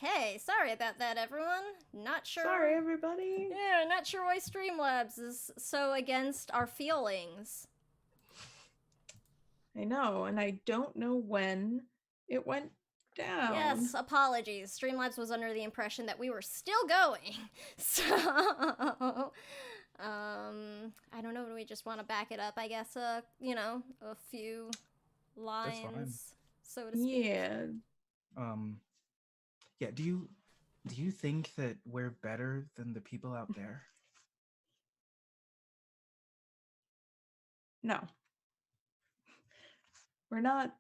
Okay, sorry about that, everyone. Not sure. Sorry, everybody. Yeah, not sure why Streamlabs is so against our feelings. I know, and I don't know when it went down. Yes, apologies. Streamlabs was under the impression that we were still going. So, I don't know. Do we just want to back it up? I guess, a few lines, so to speak. Yeah. Yeah, do you think that we're better than the people out there? No. We're not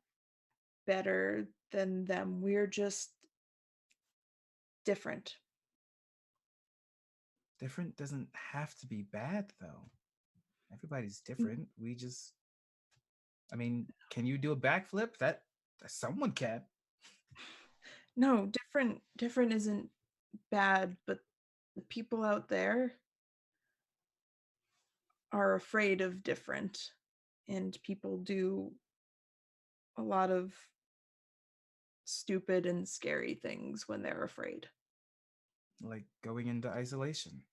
better than them. We're just different. Different doesn't have to be bad, though. Everybody's different. I mean, can you do a backflip? That someone can. No, different isn't bad, but the people out there are afraid of different, and people do a lot of stupid and scary things when they're afraid. Like going into isolation.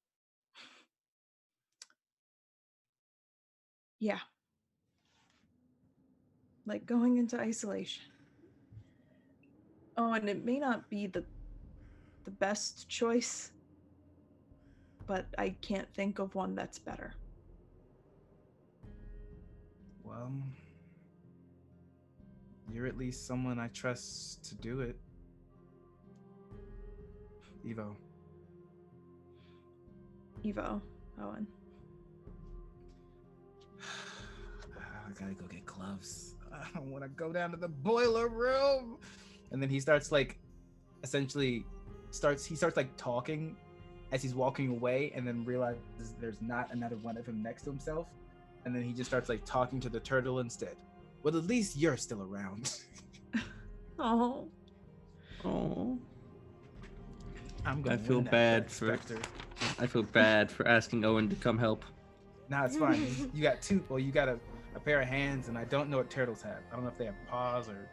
Yeah. Like going into isolation. Oh, and it may not be the best choice, but I can't think of one that's better. Well, you're at least someone I trust to do it. Evo. Owen. I gotta go get gloves. I don't want to go down to the boiler room. And then he starts he starts talking as he's walking away, and then realizes there's not another one of him next to himself. And then he just starts talking to the turtle instead. Well, at least you're still around. Oh. I feel bad for asking Owen to come help. Nah, it's fine. You got you got a pair of hands, and I don't know what turtles have. I don't know if they have paws or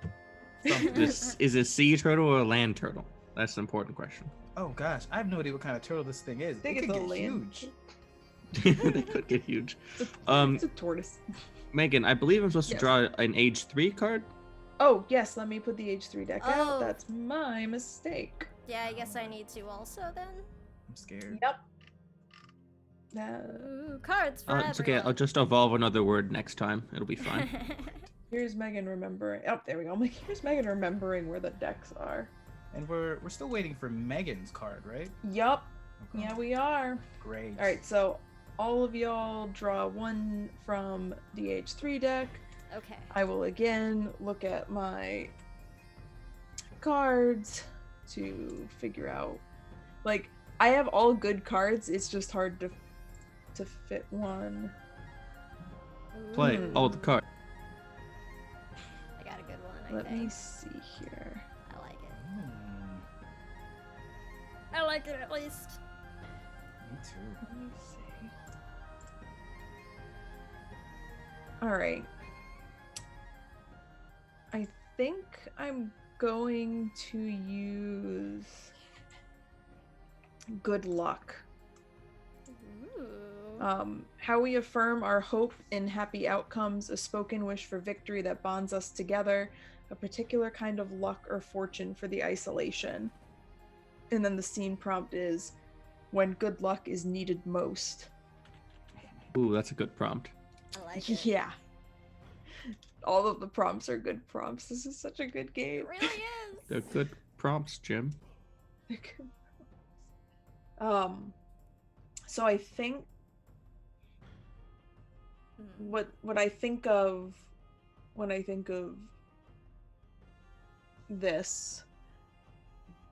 something. This is a sea turtle or a land turtle? That's an important question. Oh gosh, I have no idea what kind of turtle this thing is. Think It it's could a get land. huge. They could get huge. It's a tortoise. Megan, I believe I'm supposed to draw an age 3 card. Oh, yes, let me put the age 3 deck Oh. out. That's my mistake. Yeah, I guess I need to also then. I'm scared. Yep. Ooh, cards for It's okay. everyone. I'll just evolve another word next time. It'll be fine. Here's Megan remembering. Oh, there we go. Here's Megan remembering where the decks are. And we're still waiting for Megan's card, right? Yup. Okay. Yeah, we are. Great. All right, so all of y'all draw one from the age 3 deck. Okay. I will again look at my cards to figure out. I have all good cards. It's just hard to fit one. Play all the cards. I got a good one. Let me see here. I like it. Hmm, I like it at least. me too. Let me see. All right. I think I'm going to use good luck. Ooh. How we affirm our hope in happy outcomes, a spoken wish for victory that bonds us together, a particular kind of luck or fortune for the isolation. And then the scene prompt is when good luck is needed most. Ooh, that's a good prompt. I like it. Yeah. All of the prompts are good prompts. This is such a good game. It really is. They're good prompts, Jim. They're good prompts. So I think what I think of when I think of this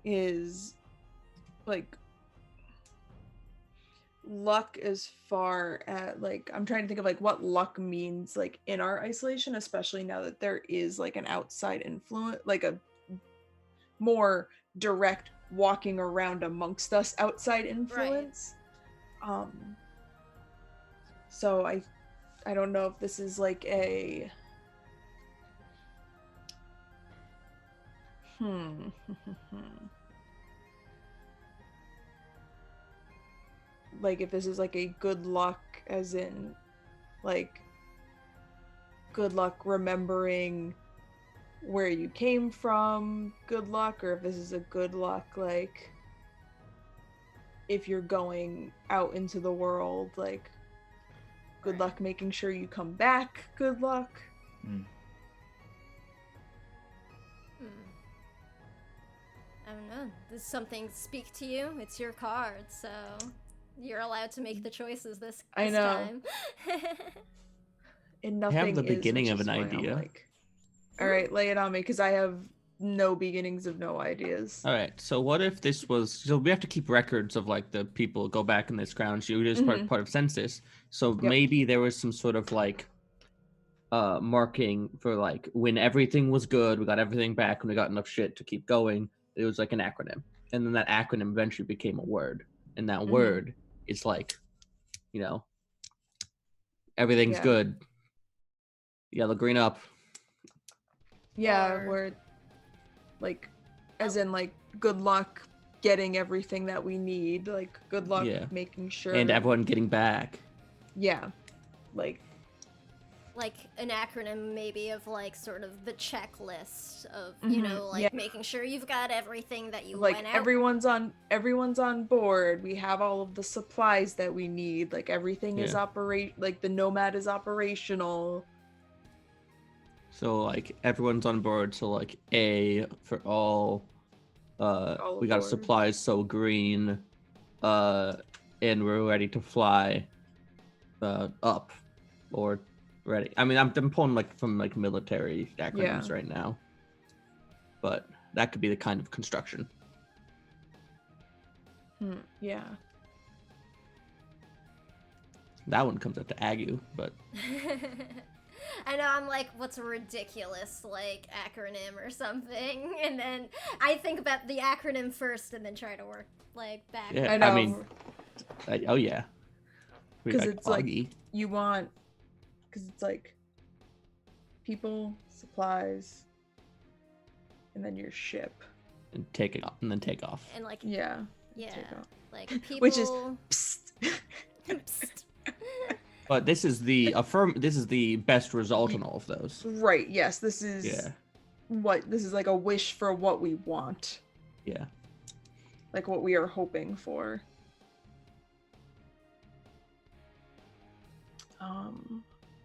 is like luck as far as like I'm trying to think of like what luck means like in our isolation, especially now that there is like an outside influence, like a more direct walking around amongst us outside influence. Right. So I don't know if this is like a like if this is like a good luck as in like good luck remembering where you came from, good luck, or if this is a good luck like if you're going out into the world, like good luck making sure you come back, good luck. I don't know. Does something speak to you? It's your card, so you're allowed to make the choices this time. And nothing I have the is, beginning of which an is why idea. I'm like, all right, lay it on me, because I have no beginnings of no ideas. All right, so what if this was, so we have to keep records of like the people go back in this ground. It is part of census. So maybe there was some sort of like marking for like when everything was good, we got everything back, and we got enough shit to keep going. It was like an acronym, and then that acronym eventually became a word, and that word is like, you know, everything's good. Yellow, green up. Yeah, where like as in like good luck getting everything that we need, like good luck making sure and everyone getting back. Like an acronym maybe of like sort of the checklist of you know like making sure you've got everything that you like went out. everyone's on board, we have all of the supplies that we need, like everything is like the nomad is operational. So like everyone's on board, so like A for all we got supplies, so green, and we're ready to fly up or ready. I mean, I'm pulling like from like military acronyms right now, but that could be the kind of construction. That one comes up to Agu, but I know, I'm like, what's a ridiculous like acronym or something, and then I think about the acronym first and then try to work like back. Yeah, I mean, oh yeah, because it's like you want, because it's like people, supplies, and then your ship, and take off, and then take off, and like like people, which is psst. Psst. But this is the best result in all of those. Right, yes, this is this is like a wish for what we want. Yeah. Like what we are hoping for.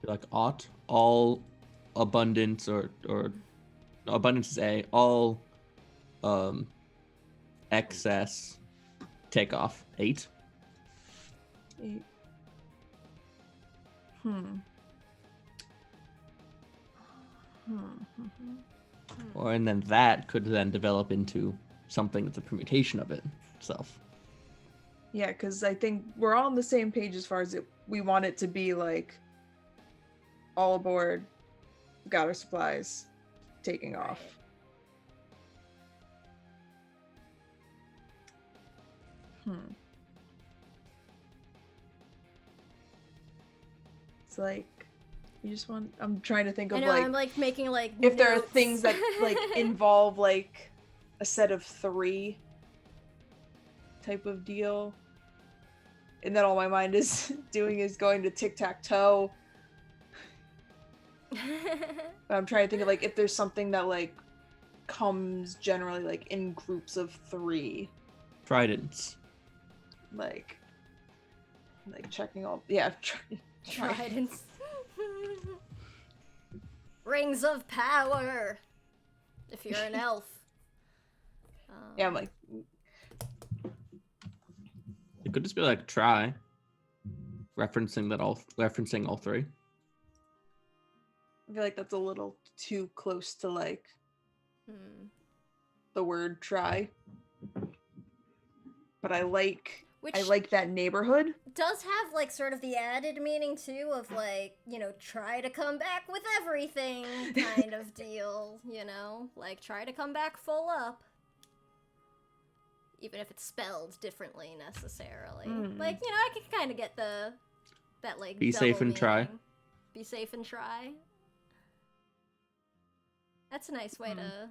Like all abundance or abundance is A, all excess take off 8. Or and then that could then develop into something that's a permutation of it itself. Yeah, because I think we're all on the same page as far as we want it to be like all aboard, got our supplies, taking off. It's like you just want. I'm trying to think of I'm like making like if notes. there are things that like involve like a set of 3 type of deal, and then all my mind is doing is going to tic-tac-toe. But I'm trying to think of like if there's something that like comes generally like in groups of 3. Tridents. Like checking all Tridents. Rings of power. If you're an elf. Yeah, I'm like. It could just be like try. Referencing all 3. I feel like that's a little too close to like the word try. But I like Which that neighborhood. does have, like, sort of the added meaning, too, of, like, you know, try to come back with everything kind of deal, you know? Like, try to come back full up. Even if it's spelled differently, necessarily. Like, you know, I can kind of get that, like, Be safe double and try. meaning. Be safe and try. That's a nice way to,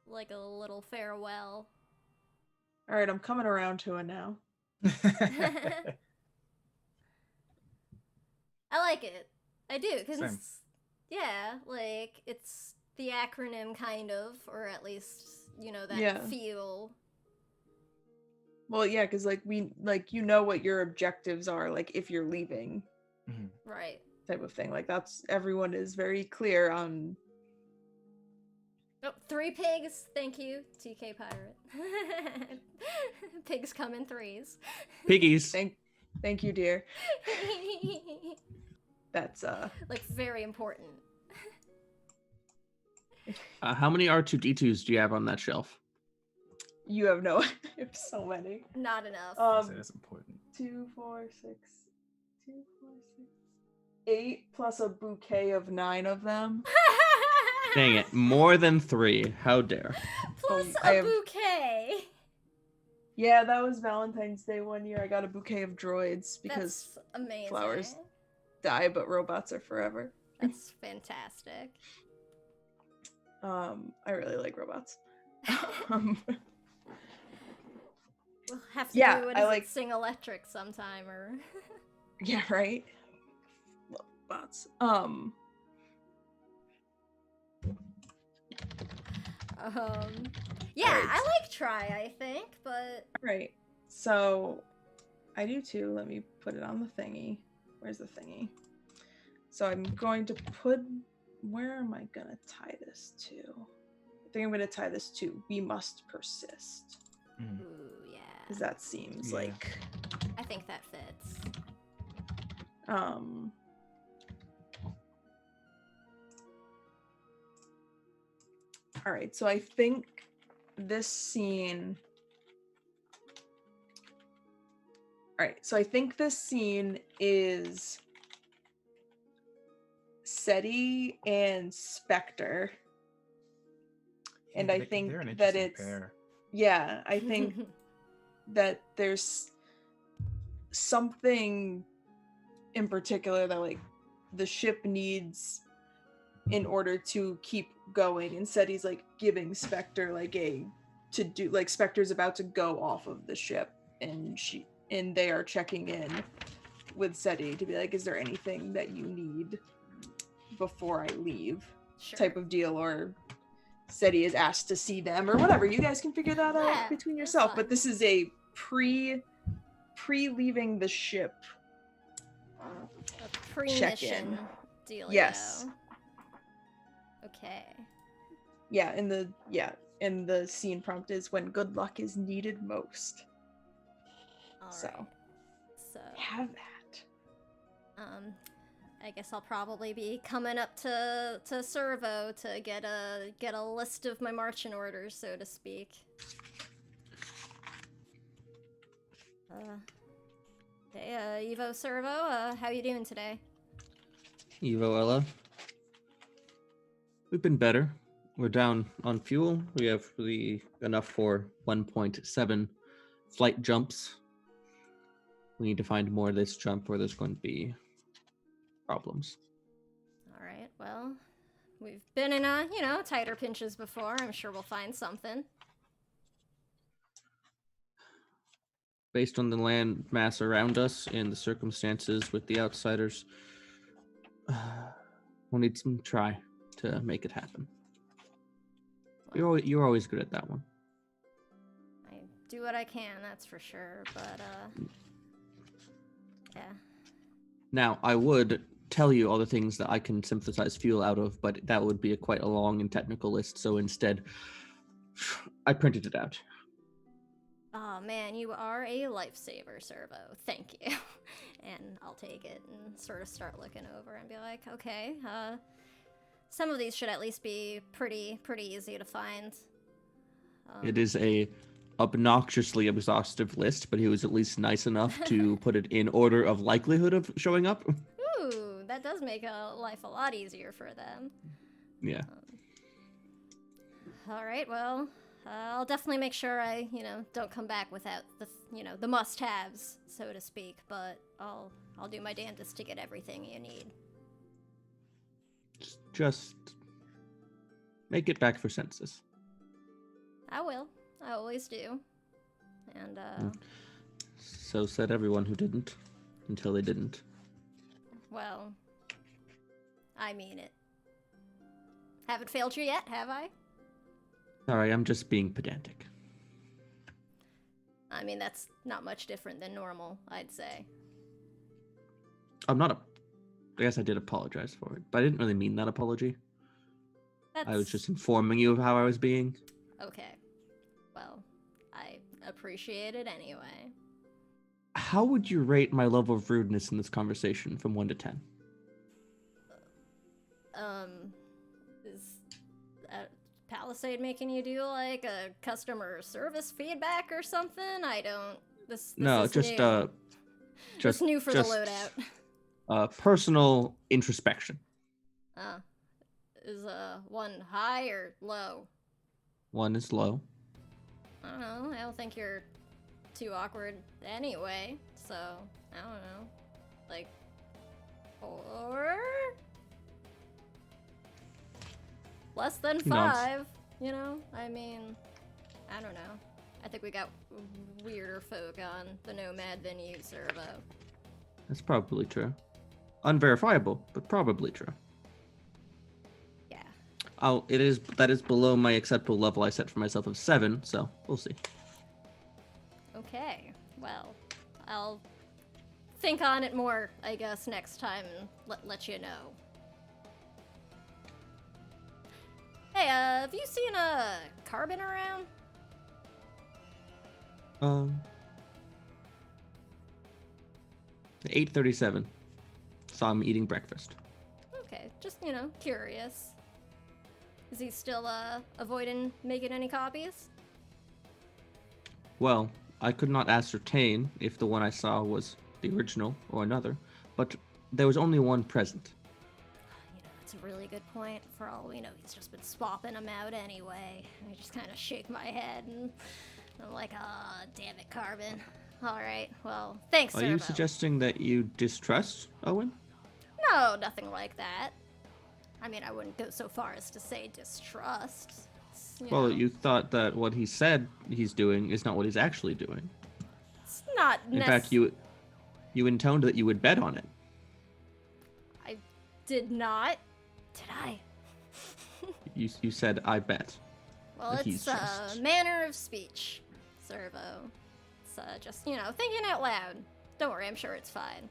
like, a little farewell. All right, I'm coming around to it now. I like it. I do, because Same. yeah, like, it's the acronym kind of, or at least, you know, that feel. Well, yeah, because like you know what your objectives are, like if you're leaving, Right. type of thing. Like that's everyone is very clear on. Oh, 3 pigs. Thank you, TK Pirate. Pigs come in 3s. Piggies. Thank you, dear. That's like very important. How many R2D2s do you have on that shelf? You have no. I have so many. Not enough. So that's important. 2, 4, 6, 2, 4, 6, 8 plus a bouquet of 9 of them. Dang it! More than 3. How dare? Plus a bouquet. Yeah, that was Valentine's Day one year. I got a bouquet of droids because That's amazing. flowers die, but robots are forever. That's fantastic. I really like robots. We'll have to Yeah, do I like Sing Electric sometime, or yeah, right. Robots. yeah, right. I like try. I think, but Right. So, I do too. Let me put it on the thingy. Where's the thingy? So I'm going to put. Where am I gonna tie this to? I think I'm gonna tie this to "We must persist." ooh, yeah. Because that seems like. I think that fits. All right, so I think this scene. All right, so I think this scene is Seti and Spectre. And I think that it's pair. Yeah, I think that there's something in particular that like the ship needs in order to keep going, and Seti's like giving Spectre like Spectre's about to go off of the ship, and they are checking in with Seti to be like, is there anything that you need before I leave? Sure. Type of deal, or Seti is asked to see them or whatever. You guys can figure that out between yourself. But this is a pre-leaving the ship a pre-mission deal. Yes. Okay. Yeah, and the scene prompt is when good luck is needed most. All so right. So have that. I guess I'll probably be coming up to Servo to get a list of my marching orders, so to speak. Hey, Evo Servo, how you doing today? Evo Ella. We've been better. We're down on fuel. We have enough for 1.7 flight jumps. We need to find more of this jump or there's going to be problems. All right, well, we've been in tighter pinches before. I'm sure we'll find something. Based on the land mass around us and the circumstances with the outsiders, we'll need some try to make it happen. Well, You're always good at that one. I do what I can, that's for sure, but yeah. Now, I would tell you all the things that I can synthesize fuel out of, but that would be quite a long and technical list, so instead, I printed it out. Oh man, you are a lifesaver, Servo. Thank you. And I'll take it and sort of start looking over and be like, okay, some of these should at least be pretty easy to find. It is a obnoxiously exhaustive list, but he was at least nice enough to put it in order of likelihood of showing up. Ooh, that does make life a lot easier for them. Yeah. All right, well, I'll definitely make sure I, don't come back without the must-haves, so to speak. But I'll do my damnedest to get everything you need. Just make it back for census. I will. I always do. And So said everyone who didn't, until they didn't. well, I mean it. Haven't failed you yet, have I? Sorry, I'm just being pedantic. I mean, that's not much different than normal, I'd say. I'm not I guess I did apologize for it, but I didn't really mean that apology. That's... I was just informing you of how I was being. Okay. Well, I appreciate it anyway. How would you rate my level of rudeness in this conversation from 1 to 10? Is Palisade making you do like a customer service feedback or something? I don't. This No, is just new. just new for just, the loadout. Personal introspection. Is one high or low? 1 is low. I don't know. I don't think you're too awkward anyway. So I don't know. Like 4? Less than 5. I mean, I don't know. I think we got weirder folk on the Nomad than you, Servo. That's probably true. Unverifiable, but probably true. Yeah. That is below my acceptable level I set for myself of 7, so we'll see. Okay. Well, I'll think on it more, I guess, next time and let you know. Hey, have you seen a Carbon around? 8:37. Saw him eating breakfast. Okay, just, curious. Is he still, avoiding making any copies? Well, I could not ascertain if the one I saw was the original or another, but there was only one present. That's a really good point. For all we know, he's just been swapping them out anyway. I just kind of shake my head and I'm like, ah, damn it, Carbon. All right, well, thanks, Are Servo. you suggesting that you distrust Owen? No, nothing like that. I mean, I wouldn't go so far as to say distrust. Well, you thought that what he said he's doing is not what he's actually doing. It's not In fact, you intoned that you would bet on it. I did not. Did I? You said, I bet. Well, that it's he's just... manner of speech, Servo. It's just, thinking out loud. Don't worry, I'm sure it's fine.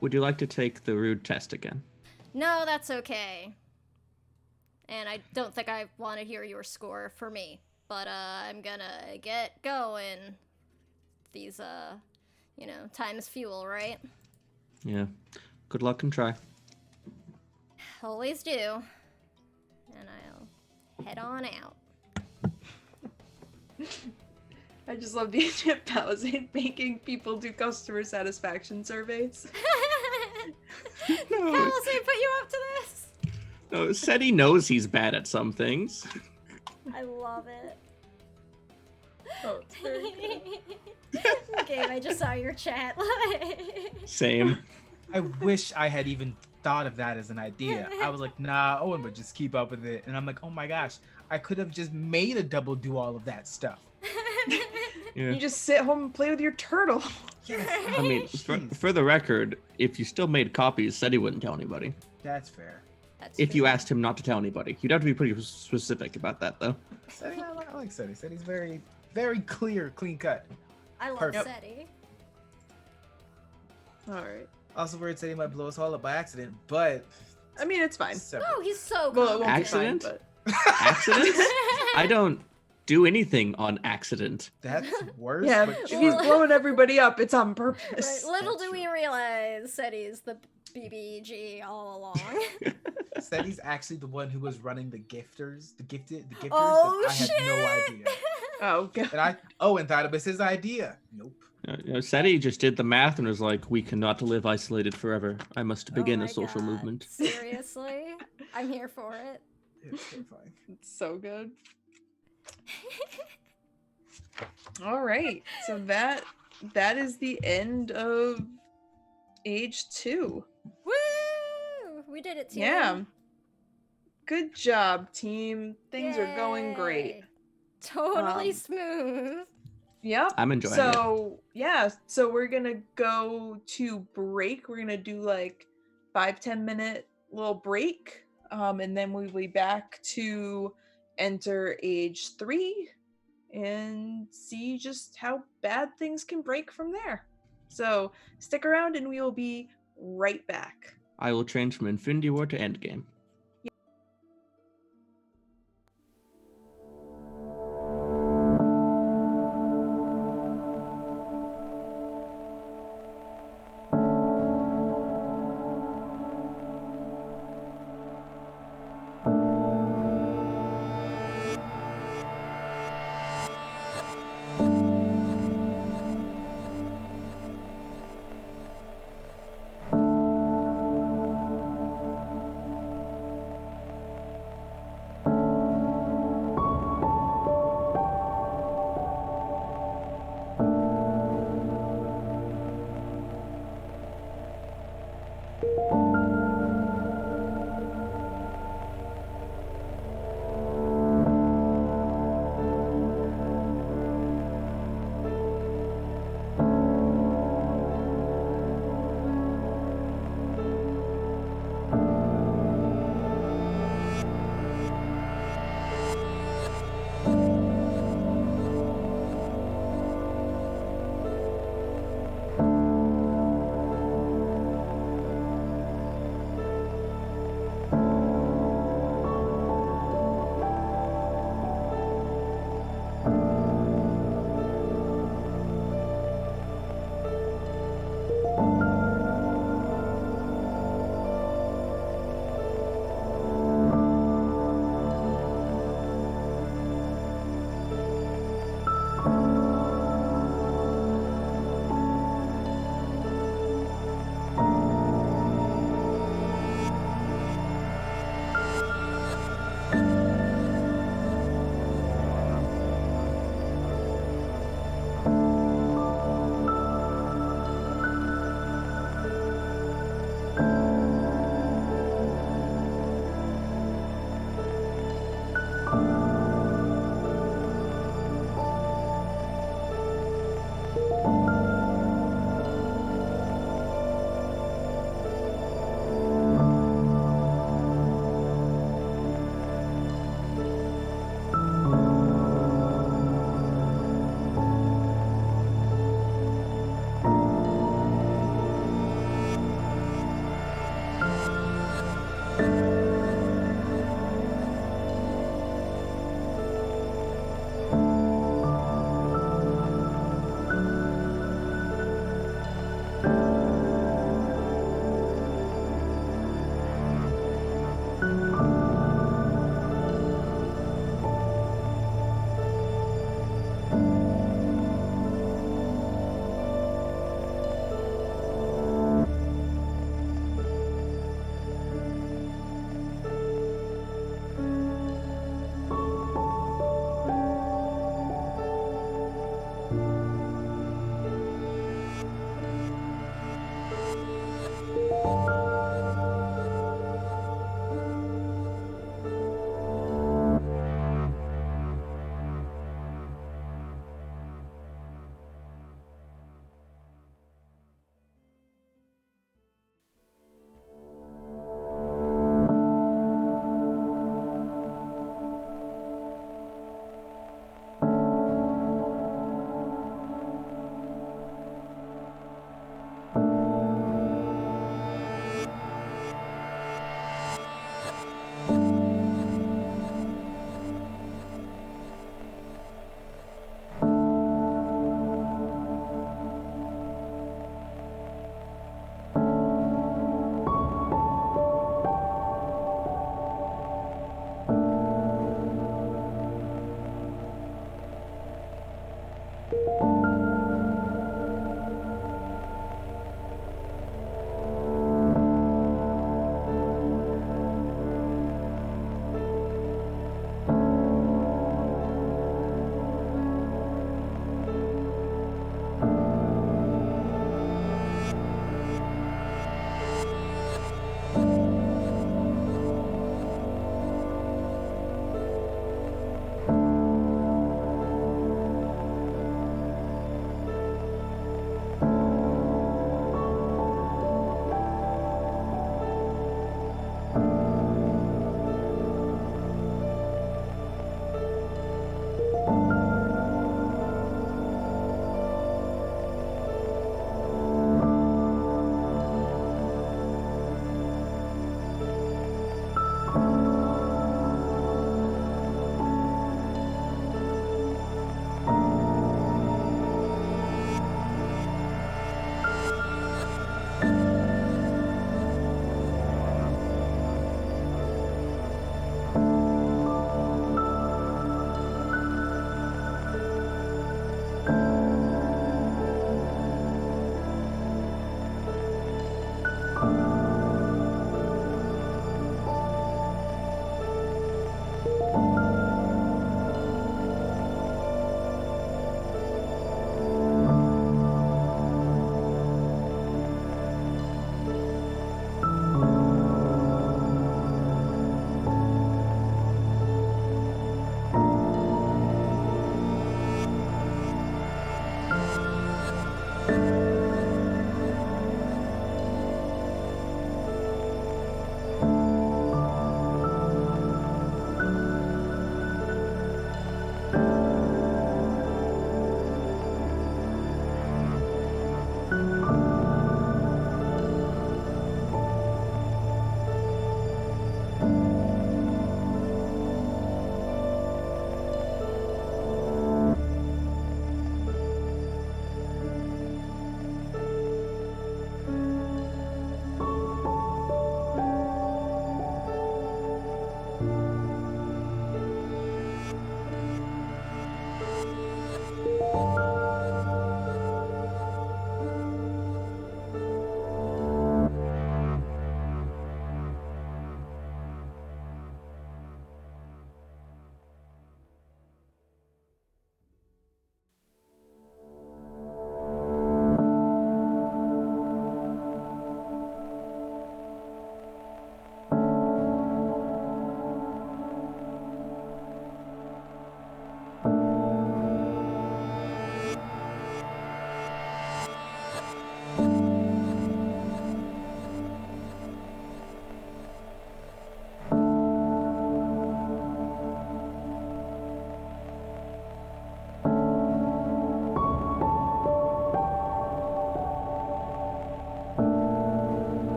Would you like to take the rude test again? No, that's okay. And I don't think I want to hear your score for me. But I'm gonna get going. These, time's fuel, right? Yeah. Good luck and try. Always do. And I'll head on out. I just love the idea of Palisade making people do customer satisfaction surveys. Palisade put you up to this? No, said he knows he's bad at some things. I love it. Oh, it's very good. Gabe, I just saw your chat. Same. I wish I had even thought of that as an idea. I was like, nah, Owen would just keep up with it. And I'm like, oh my gosh, I could have just made a double do all of that stuff. Yeah. You just sit home and play with your turtle. Yes. I mean, for the record, if you still made copies, said he wouldn't tell anybody. That's fair. That's If true. you asked him not to tell anybody. You'd have to be pretty specific about that, though. Seti, I like Seti. Seti's very, very clear, clean cut. I love Perfect. Seti. Alright. Also worried Seti might blow us all up by accident, but I mean, it's fine. separate. Oh, he's so Well, it confident. won't be fine, Accident? but... Accidents? I don't do anything on accident. That's worse. Yeah, but if true. he's blowing everybody up, it's on Right. purpose. Little That's do we true. realize Seti's the BBG all along. Said he's actually the one who was running the gifters, the gifters. Oh, but I had no shit! idea. Oh god. And thought it was his idea. Nope. Seti just did the math and was like, we cannot live isolated forever. I must begin Oh a my social God. movement. Seriously? I'm here for it. It's terrifying. It's so good. All right. So that is the end of age 2. Woo! We did it, team. Yeah. Good job, team. Things are going great. Yay. Totally Um, smooth. Yep. I'm enjoying it. So so we're gonna go to break. We're gonna do like 5-10 minute little break. And then we'll be back to enter age 3 and see just how bad things can break from there. So stick around and we will be right back. I will change from Infinity War to Endgame.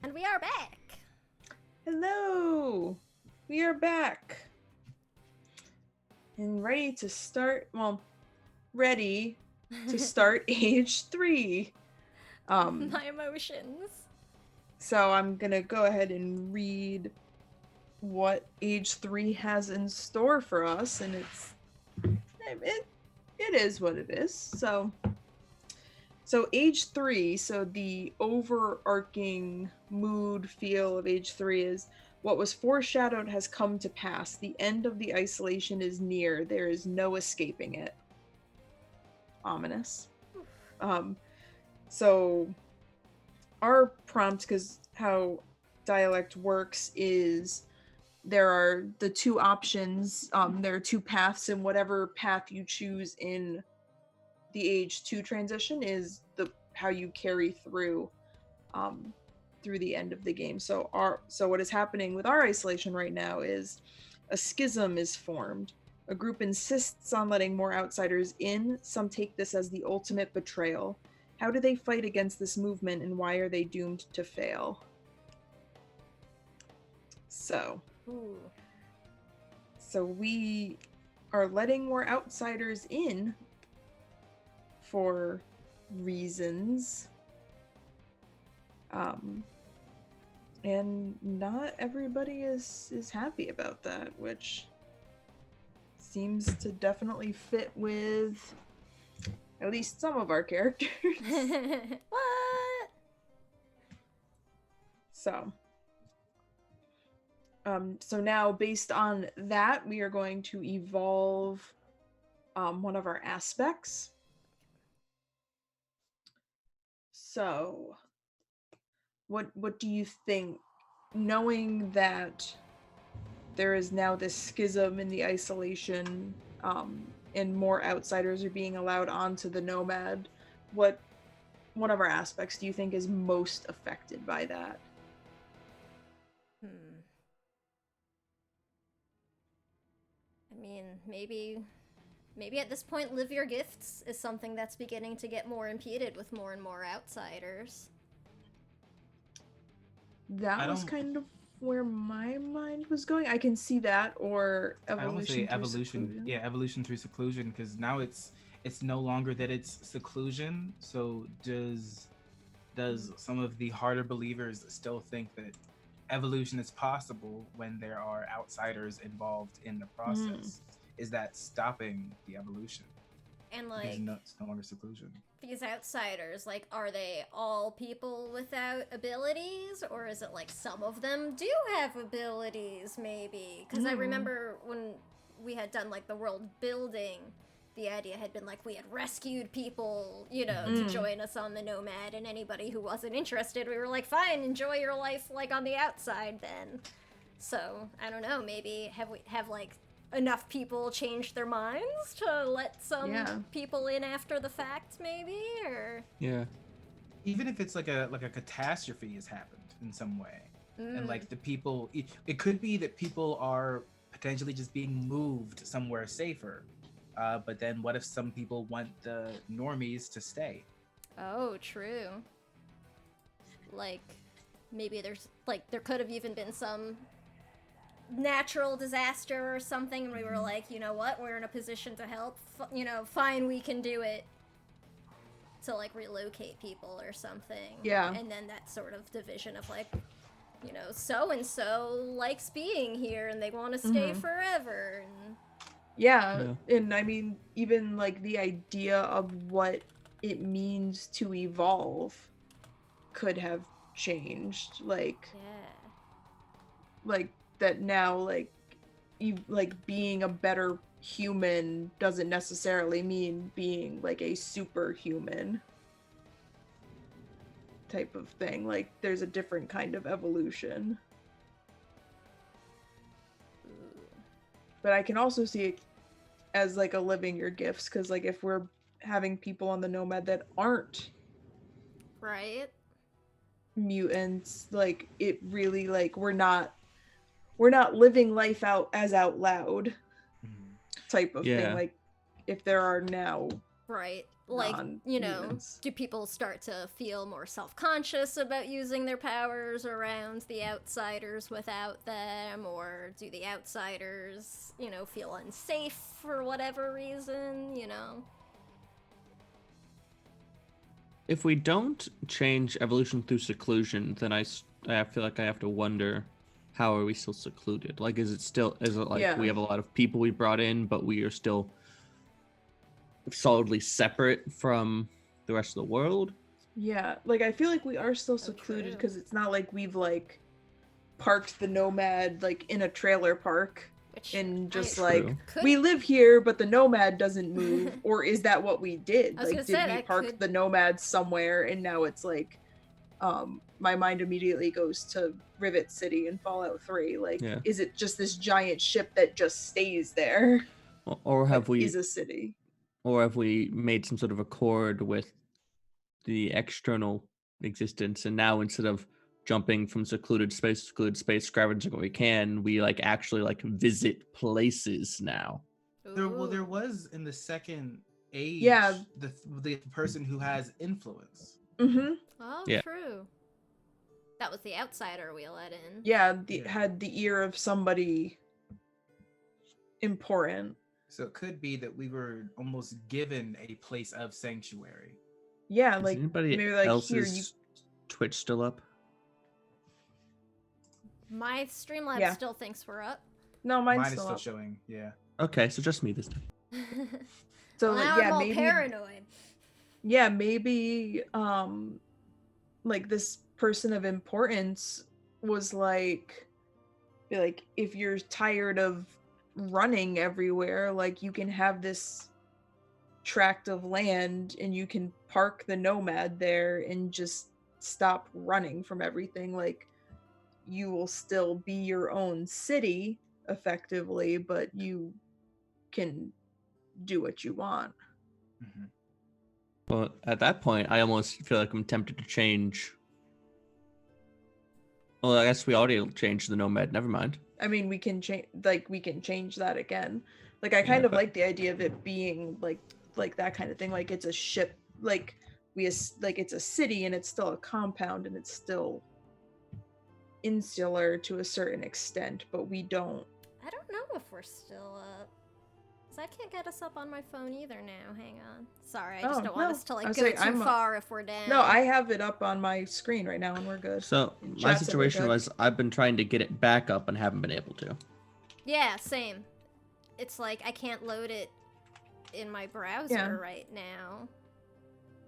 And we are back. Hello! We are back. And ready to start, ready to start age 3. My emotions. So I'm gonna go ahead and read what age 3 has in store for us, and it is what it is. So age 3, so the overarching mood feel of age 3 is what was foreshadowed has come to pass. The end of the isolation is near. There is no escaping it. Ominous. So our prompt, because how dialect works is there are the two options. There are two paths, and whatever path you choose in the age 2 transition is how you carry through the end of the game. So what is happening with our isolation right now is a schism is formed. A group insists on letting more outsiders in. Some take this as the ultimate betrayal. How do they fight against this movement, and why are they doomed to fail? So we are letting more outsiders in for reasons. And not everybody is happy about that, which seems to definitely fit with at least some of our characters. What? So now based on that, we are going to evolve one of our aspects. So what do you think, knowing that there is now this schism in the isolation, and more outsiders are being allowed onto the Nomad, what one of our aspects do you think is most affected by that? mean, maybe at this point, live your gifts is something that's beginning to get more impeded with more and more outsiders. That was kind of where my mind was going. I can see that, or I don't evolution say through evolution. seclusion. Yeah, evolution through seclusion, because now it's no longer that it's seclusion. So does some of the harder believers still think that evolution is possible when there are outsiders involved in the process? Is that stopping the evolution? And Because like, it's no longer seclusion. these outsiders, like, are they all people without abilities, or is it like some of them do have abilities, maybe? Because I remember when we had done like the world building, the idea had been like we had rescued people, you know, to join us on the Nomad, and anybody who wasn't interested, we were like, fine, enjoy your life like on the outside then. So I don't know, maybe have like enough people changed their minds to let some people in after the fact, maybe? Or Yeah. Even if it's like a catastrophe has happened in some way, and like the people, it could be that people are potentially just being moved somewhere safer. But then what if some people want the normies to stay? oh, true. Like, maybe there could have even been some natural disaster or something, and we were like, you know what, we're in a position to help, fine, we can do it, to like relocate people or something. Yeah. And then that sort of division of like, so and so likes being here and they want to stay forever. And and I mean, even like the idea of what it means to evolve could have changed, like that now, like being a better human doesn't necessarily mean being like a superhuman type of thing. Like there's a different kind of evolution. But I can also see it as like a living your gifts, because like if we're having people on the Nomad that aren't right, mutants, like it really, like we're not living life out loud type of thing. Like if there are now right, like, do people start to feel more self-conscious about using their powers around the outsiders without them, or do the outsiders, feel unsafe for whatever reason, If we don't change evolution through seclusion, then I feel like I have to wonder, how are we still secluded? Like, is it like we have a lot of people we brought in, but we are still solidly separate from the rest of the world? Yeah, like I feel like we are still secluded, because it's not like we've like parked the Nomad like in a trailer park and just we live here but the Nomad doesn't move. Or is that what we did? Like did we park the Nomad somewhere and now it's like my mind immediately goes to Rivet City in Fallout 3. Like is it just this giant ship that just stays there? Or have we is a city? Or have we made some sort of accord with the external existence, and now instead of jumping from secluded space to secluded space, scavenging what we can, we like actually like visit places now? There was in the second age, the person who has influence. Oh, true. That was the outsider we let in. Yeah, had the ear of somebody important. So it could be that we were almost given a place of sanctuary. Yeah, Is like anybody maybe like else's Twitch still up? My Streamlabs still thinks we're up. No, mine is still up. Showing. Yeah. Okay, so just me this time. So now I'm all paranoid. Yeah, maybe like this person of importance was like if you're tired of running everywhere, like you can have this tract of land and you can park the Nomad there and just stop running from everything. Like you will still be your own city effectively, but you can do what you want. Well, at that point, I almost feel like I'm tempted to change. Well, I guess we already changed the Nomad. Never mind. I mean, we can change that again. Like I kind Yeah, of but- like the idea of it being like that kind of thing. Like it's a ship. Like it's a city and it's still a compound and it's still insular to a certain extent, but we don't. I don't know if we're still up. 'Cause I can't get us up on my phone either now. Hang on. Sorry, I just Oh, don't want no. us to I like was go saying, too I'm far if we're down. No, I have it up on my screen right now and we're good. So In my chat said we're situation good. was I've been trying to get it back up and haven't been able to. Yeah, same. It's like I can't load it in my browser Yeah. right now.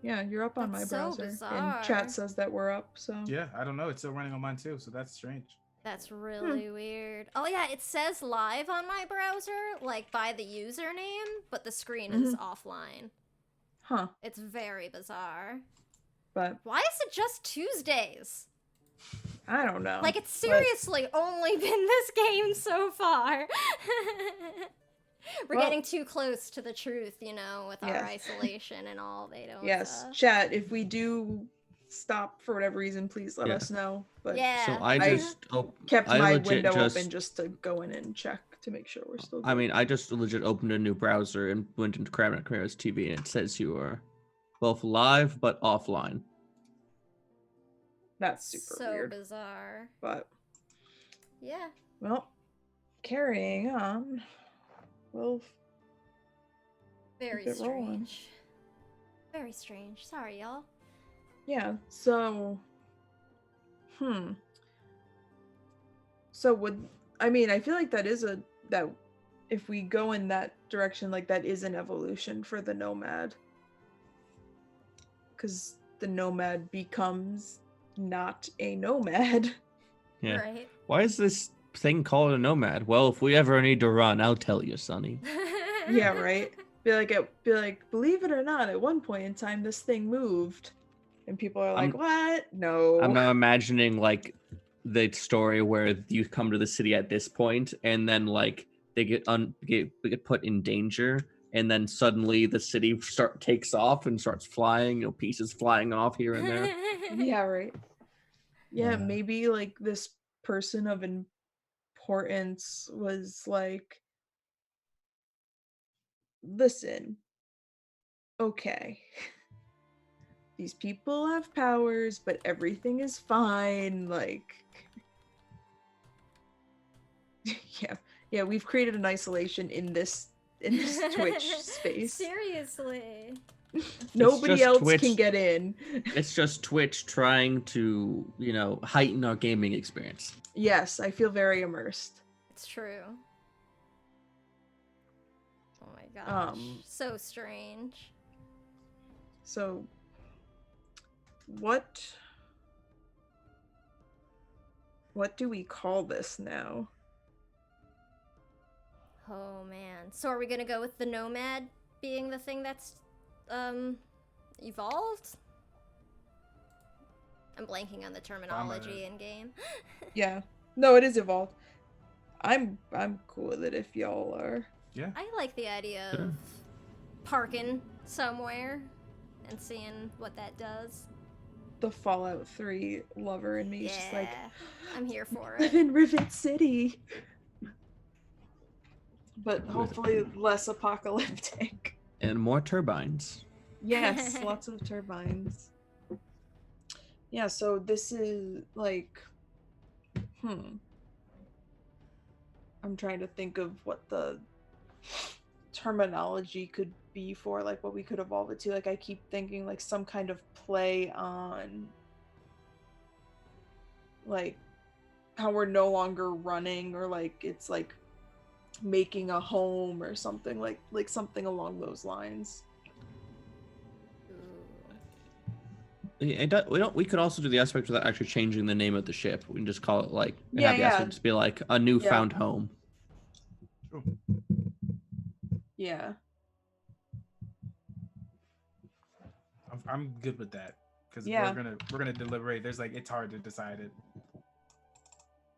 Yeah, you're up on That's my so browser. bizarre. And chat says that we're up, so Yeah, I don't know. It's still running on mine too, so that's strange. That's really weird. Oh yeah, it says live on my browser, like by the username, but the screen is offline. Huh. It's very bizarre. But Why is it just Tuesdays? I don't know. Like, it's But- seriously only been this game so far. We're Well- getting too close to the truth, you know, with our Yes. isolation and all. They don't. Yes, chat, if we do stop for whatever reason, please let Yeah. us know. But Yeah. So I I just kept I my legit window just- open just to go in and check to make sure we're still good. I mean, I just legit opened a new browser and went into Crammer's TV, and it says you are both live but offline. That's super so weird. bizarre. But Yeah. well, carrying on. Well, Very Keep it rolling. strange. Very strange. Sorry, y'all. yeah, so So I feel like that if we go in that direction, like that is an evolution for the nomad. Cuz the nomad becomes not a nomad. Yeah. Right. Why is this thing called a nomad? Well, if we ever need to run, I'll tell you, Sonny. Yeah, right. Be like, believe it or not, at one point in time this thing moved. And people are like, what? No. I'm now imagining like the story where you come to the city at this point, and then like they get put in danger, and then suddenly the city takes off and starts flying. You know, pieces flying off here and there. Yeah, right. Yeah, Yeah. maybe like this person of importance was like, listen, okay. These people have powers, but everything is fine. Like, yeah, we've created an isolation in this Twitch space. Seriously. Nobody just else Twitch. can get in. It's just Twitch trying to, you know, heighten our gaming experience. Yes, I feel very immersed. It's true. Oh my gosh. So strange. So, what do we call this now? Oh man. So are we gonna go with the nomad being the thing that's evolved? I'm blanking on the terminology in game. Yeah. No, it is evolved. I'm cool with it if y'all are. Yeah. I like the idea Sure. of parking somewhere and seeing what that does. The Fallout 3 lover in me is just like, I'm here for live it. in Rivet City. But hopefully less apocalyptic. And more turbines. Yes, lots of turbines. Yeah, so this is like, I'm trying to think of what the terminology could be for like what we could evolve it to. Like I keep thinking like some kind of play on like how we're no longer running, or like it's like making a home or something, like something along those lines. We could also do the aspect without actually changing the name of the ship. We can just call it like Yeah, have the yeah. aspect just be like a newfound home. Yeah. I'm good with that because Yeah. we're gonna deliberate. There's like it's hard to decide it.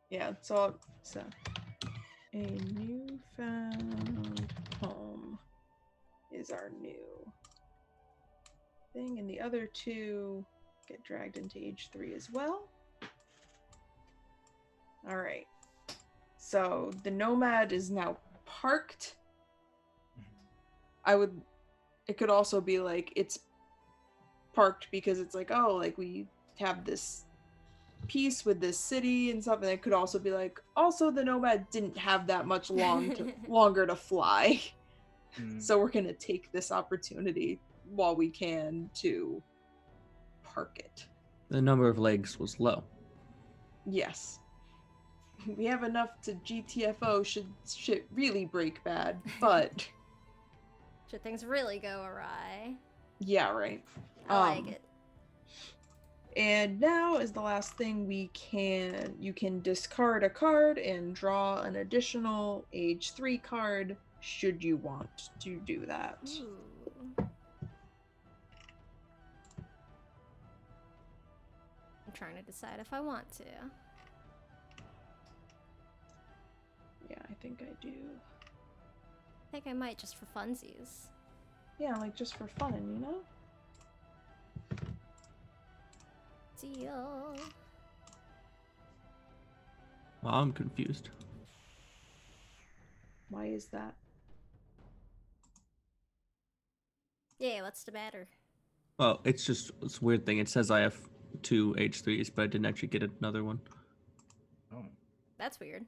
Yeah, so a newfound home is our new thing, and the other two get dragged into age 3 as well. All right. So the Nomad is now parked. It could also be like it's parked because it's like, oh, like we have this peace with this city and stuff. And it could also be like, also the Nomad didn't have that much longer to fly. So we're going to take this opportunity while we can to park it. The number of legs was low. Yes. We have enough to GTFO should shit really break bad, but Should things really go awry? yeah, right. I like it. And now is the last thing you can discard a card and draw an additional age 3 card should you want to do that. Ooh. I'm trying to decide if I want to. Yeah, I think I do. I think I might just for funsies. Yeah, like just for fun, you know? Deal. Well, I'm confused. Why is that? Yeah, what's the matter? Oh, it's a weird thing. It says I have 2 H3s, but I didn't actually get another one. Oh. That's weird.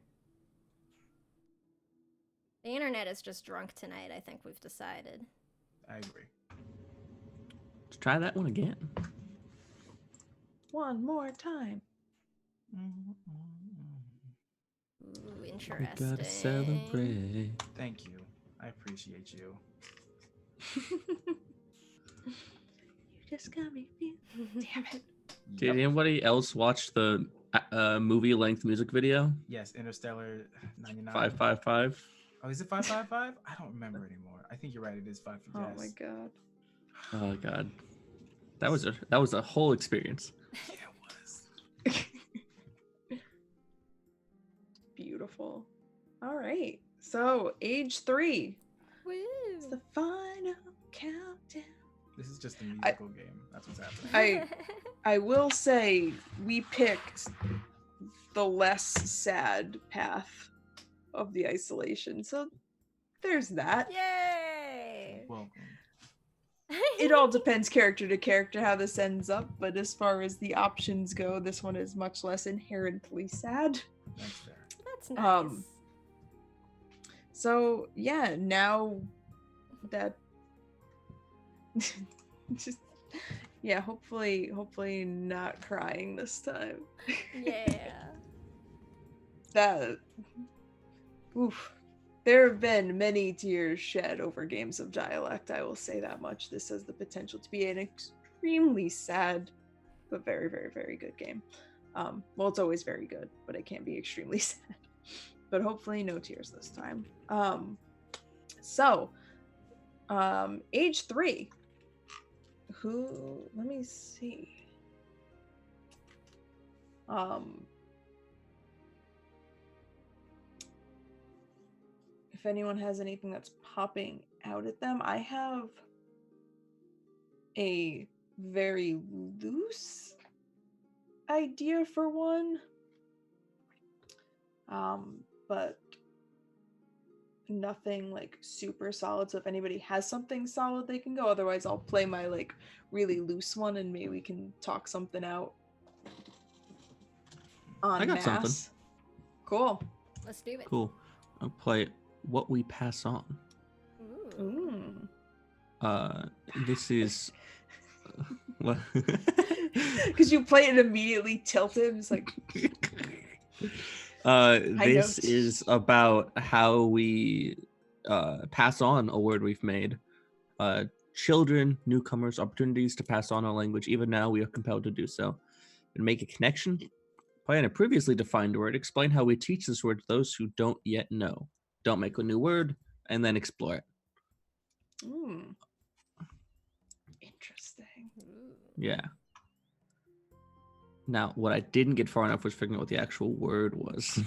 The internet is just drunk tonight, I think we've decided. I agree. Let's try that one again. One more time. Ooh, We interesting. gotta celebrate. Thank you. I appreciate you. You just got me feeling. Damn it. Did Yep. anybody else watch the movie-length music video? Yes, Interstellar 99. 555. Oh, is it 555? I don't remember anymore. I think you're right. It is 5 for Oh Jazz. my god. Oh god, that was a whole experience. Yeah, it was. Beautiful. All right. So, age 3. Woo! It's the final countdown. This is just a musical game. That's what's happening. I will say we picked the less sad path of the isolation. So there's that. Yay! Welcome. It all depends character to character how this ends up, but as far as the options go, this one is much less inherently sad. That's fair. That's nice. So yeah, now that just yeah, hopefully not crying this time. Yeah. That oof. There have been many tears shed over games of Dialect, I will say that much. This has the potential to be an extremely sad but very, very, very good game. Well, it's always very good, but it can be extremely sad. But hopefully no tears this time. Age 3. Let me see. If anyone has anything that's popping out at them, I have a very loose idea for one. But nothing like super solid. So if anybody has something solid, they can go. Otherwise, I'll play my like really loose one, and maybe we can talk something out. I got something. Cool. Let's do it. Cool. I'll play What We Pass On. Ooh. This is what? Because you play it immediately tilted. It's like this is about how we pass on a word we've made. Children, newcomers, opportunities to pass on our language. Even now, we are compelled to do so. And make a connection. Play on a previously defined word. Explain how we teach this word to those who don't yet know. Don't make a new word, and then explore it. Interesting. Yeah. Now, what I didn't get far enough was figuring out what the actual word was.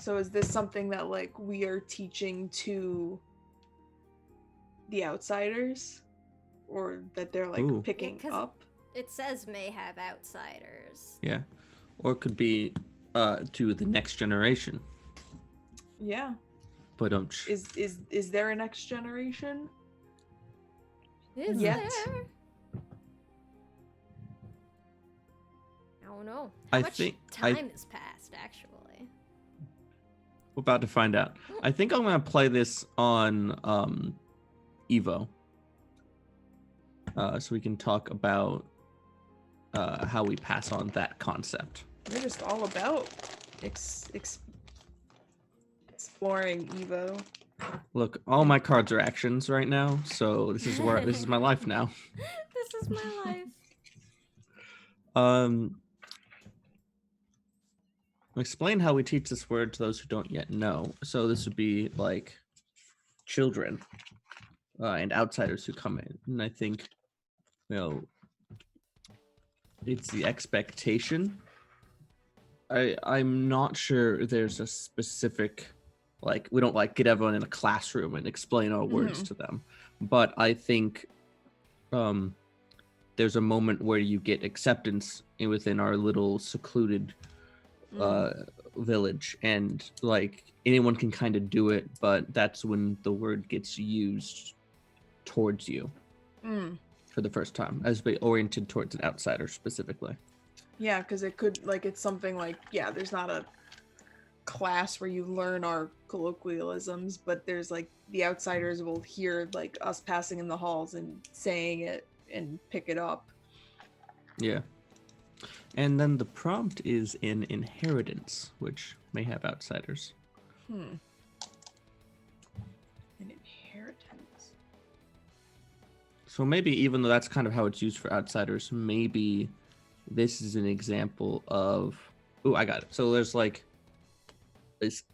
So is this something that like we are teaching to the outsiders, or that they're like Ooh. picking Yeah, 'cause up? It says may have outsiders. Yeah. Or it could be to the next generation. Yeah. But Is there a next generation? Is Yet. there? I don't know. I How much think- time has passed, actually? we're about to find out. I think I'm gonna play this on Evo, so we can talk about how we pass on that concept. We're just all about exploring Evo. Look, all my cards are actions right now, so this is my life now. This is my life. Explain how we teach this word to those who don't yet know. So this would be like children and outsiders who come in, and I think, it's the expectation. I'm not sure there's a specific, like, we don't like get everyone in a classroom and explain our words to them, but I think there's a moment where you get acceptance within our little secluded village, and like anyone can kind of do it, but that's when the word gets used towards you for the first time, as be oriented towards an outsider specifically. Yeah, because it could, like, it's something like, yeah, there's not a class where you learn our colloquialisms, but there's like the outsiders will hear like us passing in the halls and saying it and pick it up. Yeah. And then the prompt is in inheritance, which may have outsiders. An inheritance. So maybe, even though that's kind of how it's used for outsiders, maybe this is an example of... Oh, I got it. So there's like this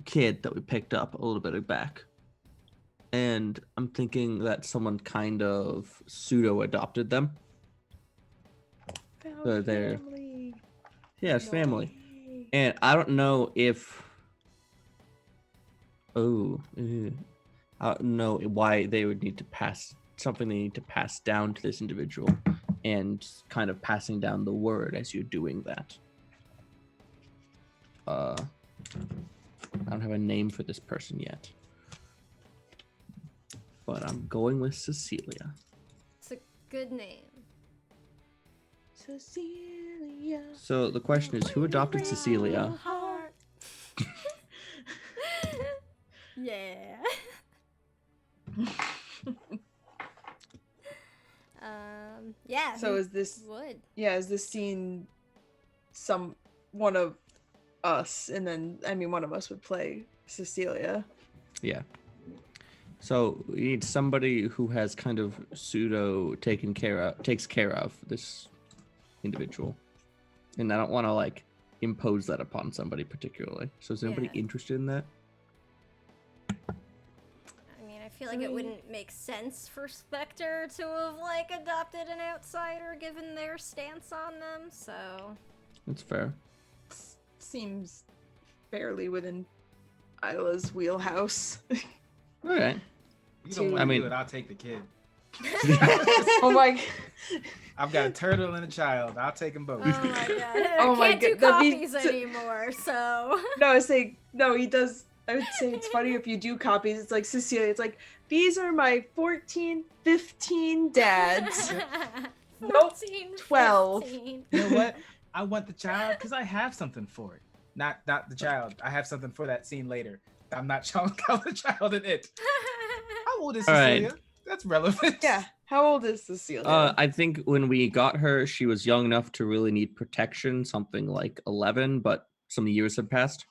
kid that we picked up a little bit back. And I'm thinking that someone kind of pseudo-adopted them. So they're... Family. Yeah, it's family. And I don't know if... I don't know why they would need to pass... Something they need to pass down to this individual, and kind of passing down the word as you're doing that. I don't have a name for this person yet. But I'm going with Cecilia. It's a good name. Cecilia. So the question is, who adopted Cecilia? Heart. Yeah. Yeah. So is this would? is this scene one of us, and then one of us would play Cecilia. Yeah. So we need somebody who has kind of pseudo takes care of this individual. And I don't want to like impose that upon somebody particularly. So is anybody interested in that? I feel like it wouldn't make sense for Spectre to have like adopted an outsider given their stance on them, so That's fair. Seems fairly within Isla's wheelhouse. All right. You don't want to do it, I'll take the kid. Oh my! I've got a turtle and a child. I'll take them both. Oh my god. Oh I my can't do God, that'd be copies anymore, so No, I say no. He does. I would say it's funny if you do copies. It's like Cecilia. It's like, these are my 14, 15 dads. Nope, 14, 12. 15. You know what? I want the child because I have something for it. Not the child. I have something for that scene later. I'm not showing out the child in it. How old is All Cecilia? right. That's relevant. Yeah. How old is Cecilia? I think when we got her, she was young enough to really need protection, something like 11, but some years had passed.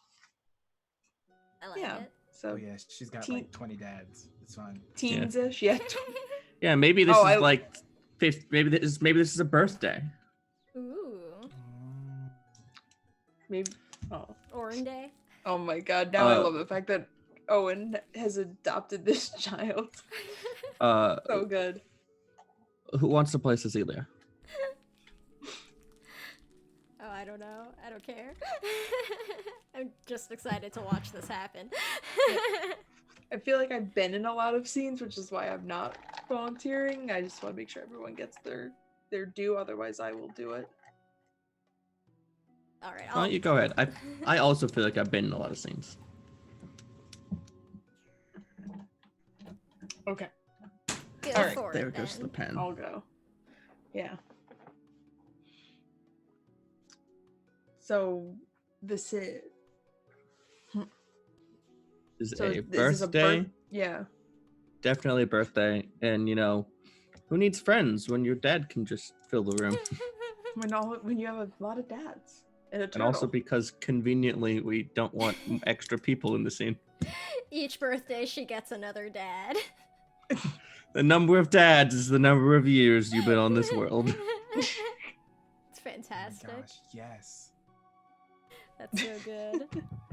I like Yeah. it. So Oh yeah, she's got like 20 dads. It's fine. teens-ish. Yeah. Yeah, maybe this Oh, is like maybe this is a birthday. Ooh. Maybe. Oh. Orin Day. Oh my God! Now I love the fact that Owen has adopted this child. So good. Who wants to play Cecilia? Oh, I don't know. I don't care. I'm just excited to watch this happen. I feel like I've been in a lot of scenes, which is why I'm not volunteering. I just want to make sure everyone gets their due. Otherwise, I will do it. All right. Oh, you go ahead. I also feel like I've been in a lot of scenes. Okay, Go All right, for There it, goes the then. pen. I'll go. Yeah. So this is Is so a is this a birthday. Yeah. Definitely a birthday. And who needs friends when your dad can just fill the room? When you have a lot of dads and a And turtle. also because conveniently we don't want extra people in the scene. Each birthday, she gets another dad. The number of dads is the number of years you've been on this world. It's Oh my fantastic. gosh, yes. That's so good.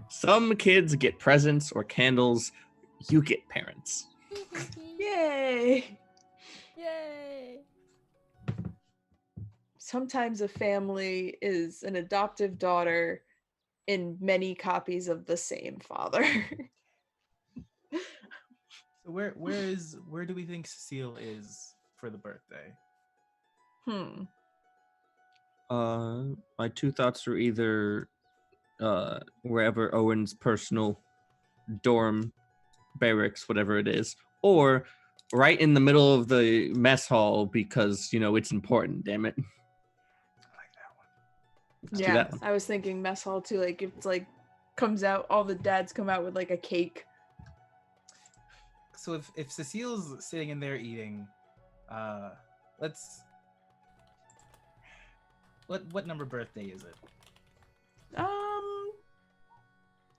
Some kids get presents or candles. You get parents. Yay! Yay! Sometimes a family is an adoptive daughter in many copies of the same father. So where do we think Cecile is for the birthday? My two thoughts are either wherever Owen's personal dorm barracks, whatever it is, or right in the middle of the mess hall because it's important. Damn it! I like that one. Let's do Yeah, that one. I was thinking mess hall too. Like it's like comes out, all the dads come out with like a cake. So if Cecile's sitting in there eating, let's. What number birthday is it?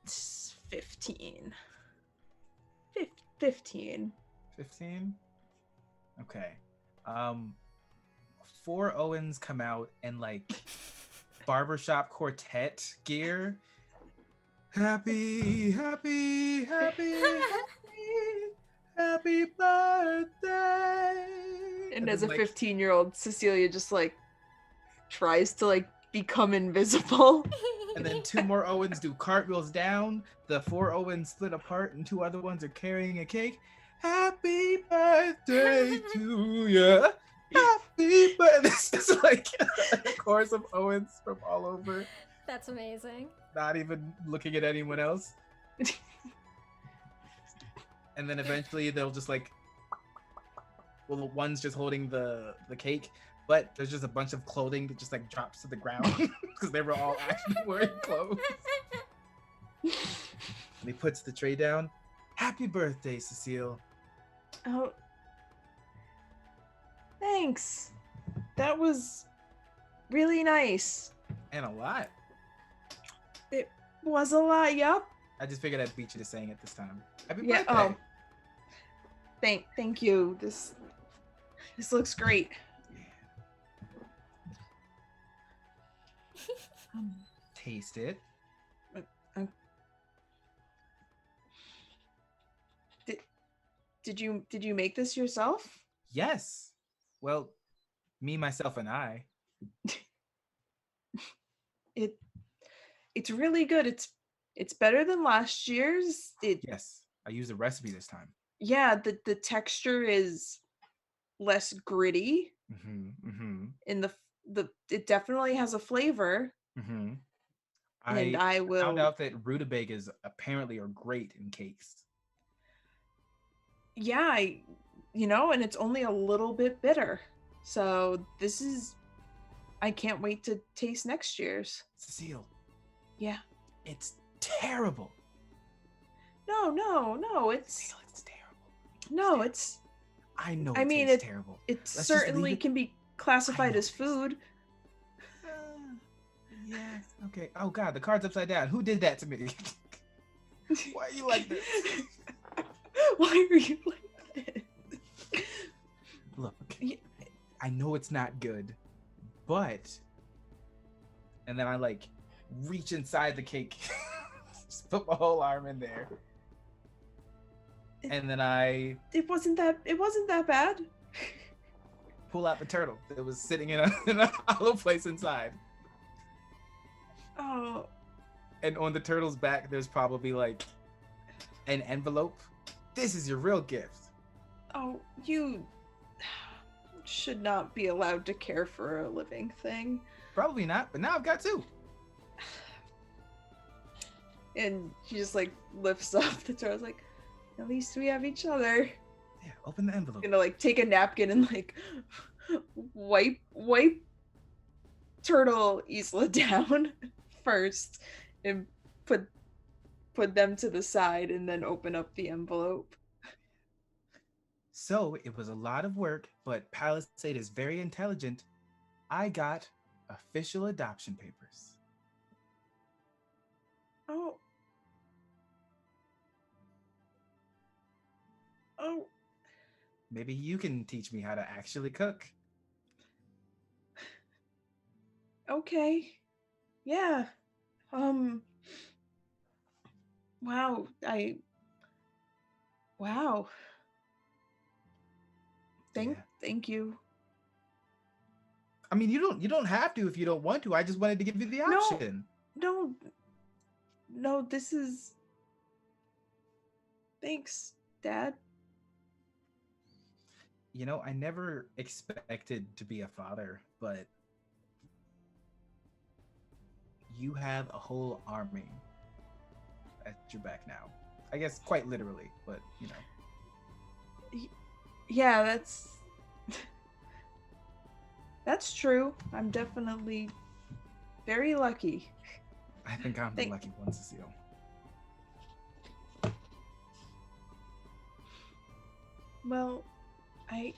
It's 15. 15. 15? Okay. 4 Owens come out in like barbershop quartet gear. Happy birthday. And as a then, like, 15-year-old, Cecilia just like tries to like become invisible. and then 2 more Owens do cartwheels down. The 4 Owens split apart, and 2 other ones are carrying a cake. Happy birthday to ya. Happy birthday. This is like a chorus of Owens from all over, That's amazing. not even looking at anyone else. And then eventually they'll just like, well, the one's just holding the cake, but there's just a bunch of clothing that just like drops to the ground because they were all actually wearing clothes. And he puts the tray down. Happy birthday, Cecile. Oh, thanks. That was really nice. And a lot. It was a lot, yup. I just figured I'd beat you to saying it this time. Happy Yeah, birthday. Thank you. This looks great. Taste it. Did you make this yourself? Yes. Well, me, myself, and I. It's really good. It's better than last year's. Yes. I used a recipe this time. Yeah, the texture is less gritty. And it definitely has a flavor. And I will found out that rutabagas apparently are great in cakes. Yeah, and it's only a little bit bitter. So I can't wait to taste next year's. Cecile. Yeah. It's terrible. No, it's Cecile, it's terrible. no, it's I know I mean, tastes terrible. it Let's just certainly leave it- can be classified know as it tastes- food. Yeah. Okay. Oh God, the card's upside down. Who did that to me? Why are you like this? Why are you like this? Look, Yeah. I know it's not good, but, and then I like reach inside the cake, just put my whole arm in there, and then I It wasn't that bad. pull out the turtle that was sitting in a hollow place inside. Oh, And on the turtle's back, there's probably like an envelope. This is your real gift. oh, you should not be allowed to care for a living thing. Probably not, but now I've got 2. And she just like lifts up the toy. I was like, at least we have each other. Yeah, open the envelope. Gonna like take a napkin and like wipe Turtle Isla down first and put them to the side and then open up the envelope. So it was a lot of work, but Palisade is very intelligent. I got official adoption papers. Oh. Oh. Maybe you can teach me how to actually cook. Okay. Yeah. Wow. Wow. Thank you. I mean, you don't have to if you don't want to. I just wanted to give you the option. No, this is... Thanks, Dad. You know, I never expected to be a father, but you have a whole army at your back now. I guess quite literally, but you know. Yeah, that's true. I'm definitely very lucky. I think I'm the lucky one, Cecile. Well, I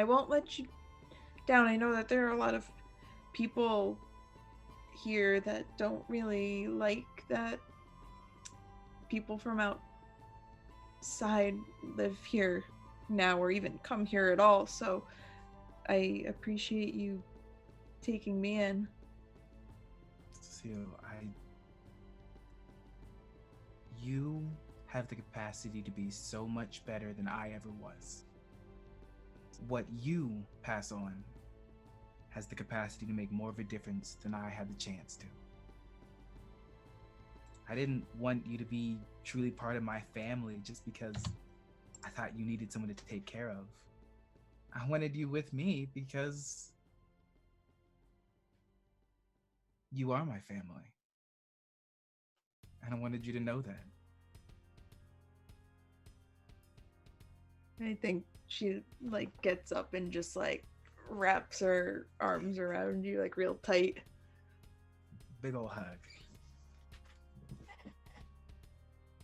won't let you down. I know that there are a lot of people here that don't really like that people from outside live here now or even come here at all, so I appreciate you taking me in. Cecile, you have the capacity to be so much better than I ever was. What you pass on has the capacity to make more of a difference than I had the chance to. I didn't want you to be truly part of my family just because I thought you needed someone to take care of. I wanted you with me because you are my family. And I wanted you to know that. I think she like gets up and just like wraps her arms around you like real tight. Big ol' hug.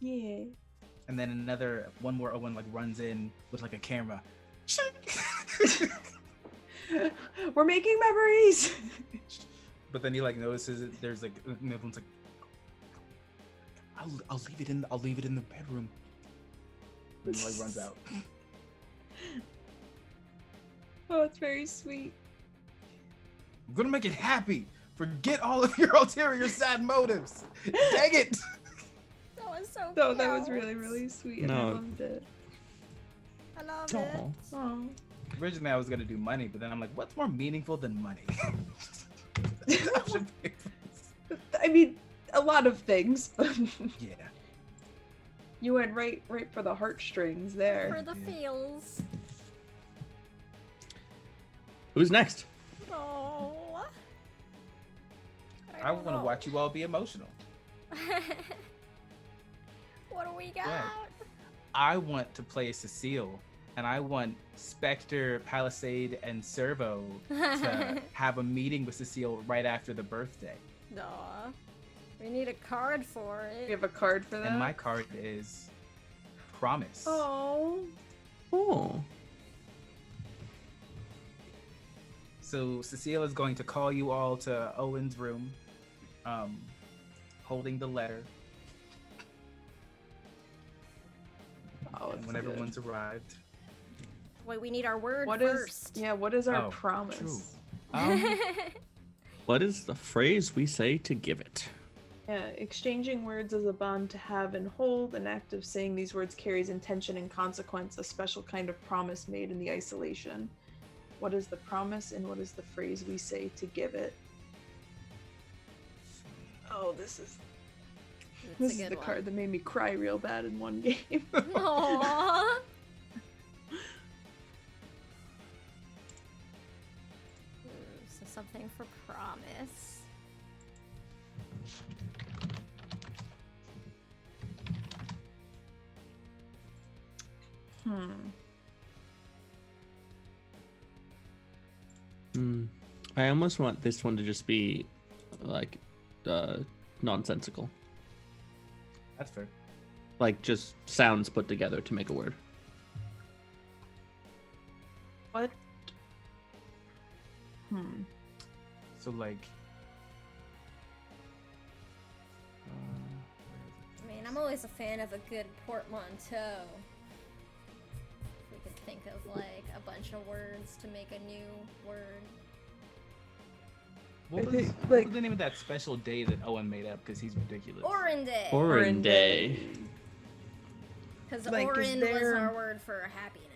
Yeah. And then one more Owen like runs in with like a camera. We're making memories. But then he like notices it, there's like everyone's like, I'll leave it in the bedroom. And he like runs out. Oh, it's very sweet. I'm gonna make it happy. Forget all of your ulterior sad motives. Dang it! That was so cute. No, that was really, really sweet. And I No. loved it. I love Aw. it. Oh. Originally I was gonna do money, but then I'm like, what's more meaningful than money? I mean, a lot of things, but Yeah. you went right for the heartstrings there. For the feels. Who's next? Oh. I want to watch you all be emotional. What do we got? Yeah. I want to play Cecile, and I want Spectre, Palisade, and Servo to have a meeting with Cecile right after the birthday. Aw. We need a card for it. You have a card for that? And my card is Promise. Oh. Oh. So Cecile is going to call you all to Owen's room, holding the letter. Oh, And when everyone's arrived. Wait, we need our word what first. what is our Oh, promise? true. What is the phrase we say to give it? Yeah, exchanging words is a bond to have and hold. An act of saying these words carries intention and consequence, a special kind of promise made in the isolation. What is the promise and what is the phrase we say to give it? Oh, this is the card that made me cry real bad in one game. Aww. So something for promise. I almost want this one to just be like nonsensical. That's fair. Like just sounds put together to make a word. What? So like. I mean, I'm always a fan of a good portmanteau. If we could think of like a bunch of words to make a new word. What was, think, what like- was the name of that special day that Owen made up because he's ridiculous? Orin Day. Orin Day. Because Like, is Orin was there- our word for happiness.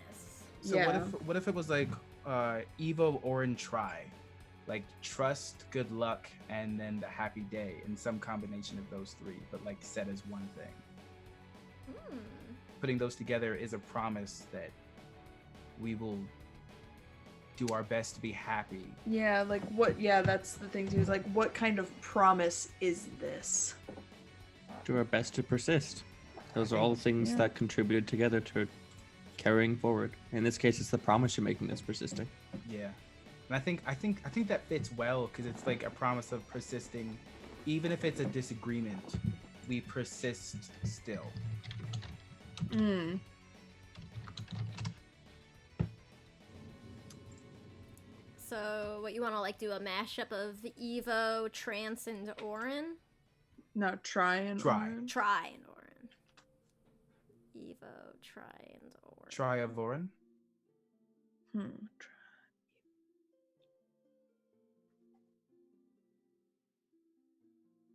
So what if it was like Evo Orin Try? Like trust, good luck, and then the happy day in some combination of those three, but like said as one thing. Putting those together is a promise that we will do our best to be happy. Yeah, like what? Yeah, that's the thing too. Is like, what kind of promise is this? Do our best to persist. Those are all the things Yeah. that contributed together to carrying forward. In this case, it's the promise you're making that's persisting. Yeah. And I think that fits well because it's like a promise of persisting, even if it's a disagreement, we persist still. So, what you want to like do a mashup of Evo, Trance, and Orin? No, try and Try. Orin. Try and Orin. Evo, Try, and Orin. Try of Orin.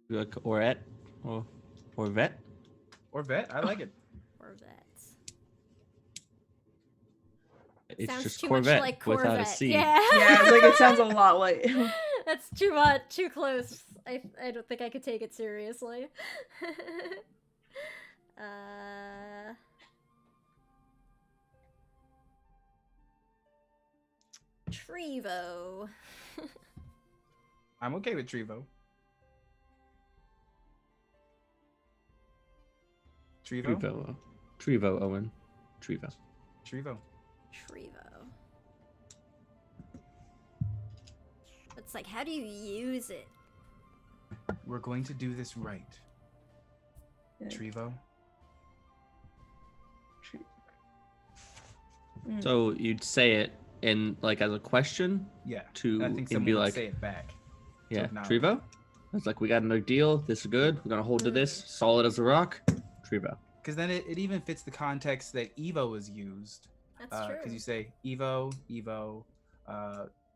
Like Orette or Vet. Or vet. I like it. Corvette. It's Sounds just too Corvette much like without a Corvette. C. Yeah. Yeah, it's like it sounds a lot like. That's too much, too close. I don't think I could take it seriously. Trevo. I'm okay with Trevo. Trevo? Trevo, Owen. Trevo. Trevo. Trevo. It's like, how do you use it? We're going to do this right. Yeah. Trevo. So you'd say it in like as a question Yeah. to I think and someone be would like, say it back. yeah, acknowledge. Trevo. It's like we got another deal. This is good. We're gonna hold to this. Solid as a rock. Trevo. Because then it even fits the context that Evo is used. That's true. Because you say Evo,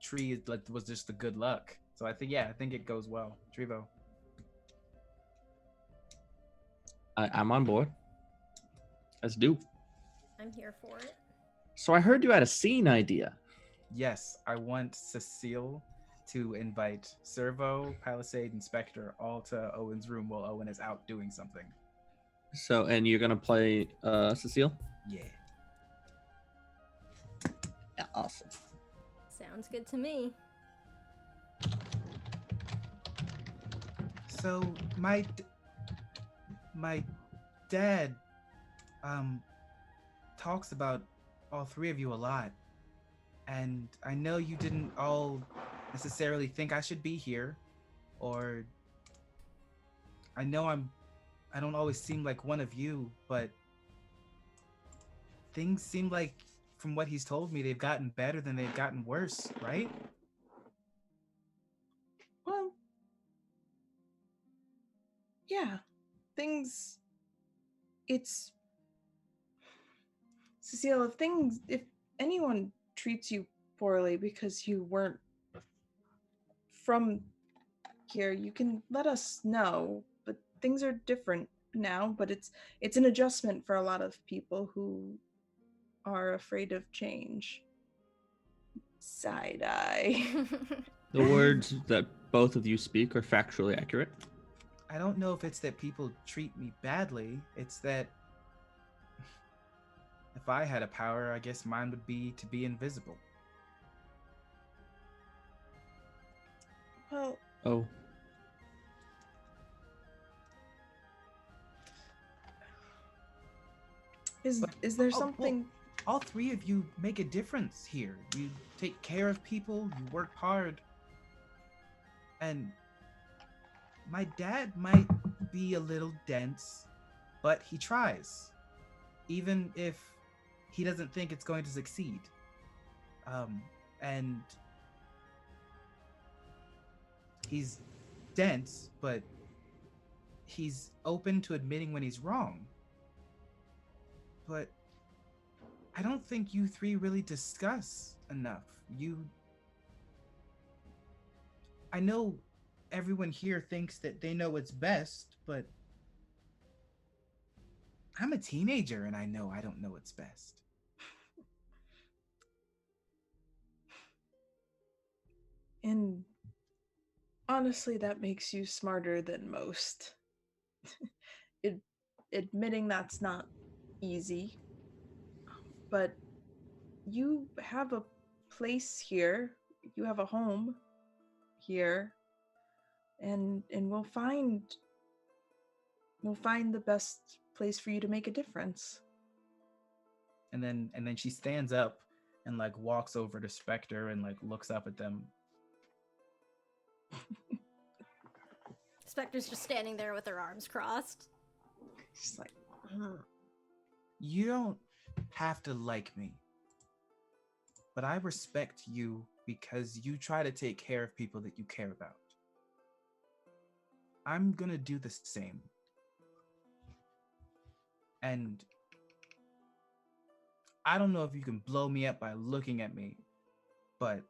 tree was just the good luck. So I think it goes well. Trevo. I'm on board. Let's do. I'm here for it. So I heard you had a scene idea. Yes, I want Cecile to invite Servo, Palisade, and Spectre all to Owen's room while Owen is out doing something. So and you're gonna play Cecile? Yeah. Yeah, awesome. Sounds good to me. So my dad talks about all three of you a lot, and I know you didn't all necessarily think I should be here, or I know I don't always seem like one of you, but things seem like from what he's told me they've gotten better than they've gotten worse, right? Well, yeah, things. It's Cecile. If anyone treats you poorly because you weren't from here, you can let us know. But things are different now. But it's an adjustment for a lot of people who are afraid of change. Side eye. The words that both of you speak are factually accurate. I don't know if it's that people treat me badly. It's that if I had a power, I guess mine would be to be invisible. Well, Oh. is there something? all three of you make a difference here. You take care of people, you work hard. And my dad might be a little dense, but he tries, even if he doesn't think it's going to succeed. And he's dense, but he's open to admitting when he's wrong. But I don't think you three really discuss enough. I know everyone here thinks that they know what's best, but I'm a teenager and I know I don't know what's best. And honestly, that makes you smarter than most. Admitting that's not easy, but you have a place here. You have a home here, and we'll find the best place for you to make a difference. And then she stands up and like walks over to Spectre and like looks up at them. Spectre's just standing there with her arms crossed. She's like, You don't have to like me, but I respect you because you try to take care of people that you care about. I'm gonna do the same. And I don't know if you can blow me up by looking at me, but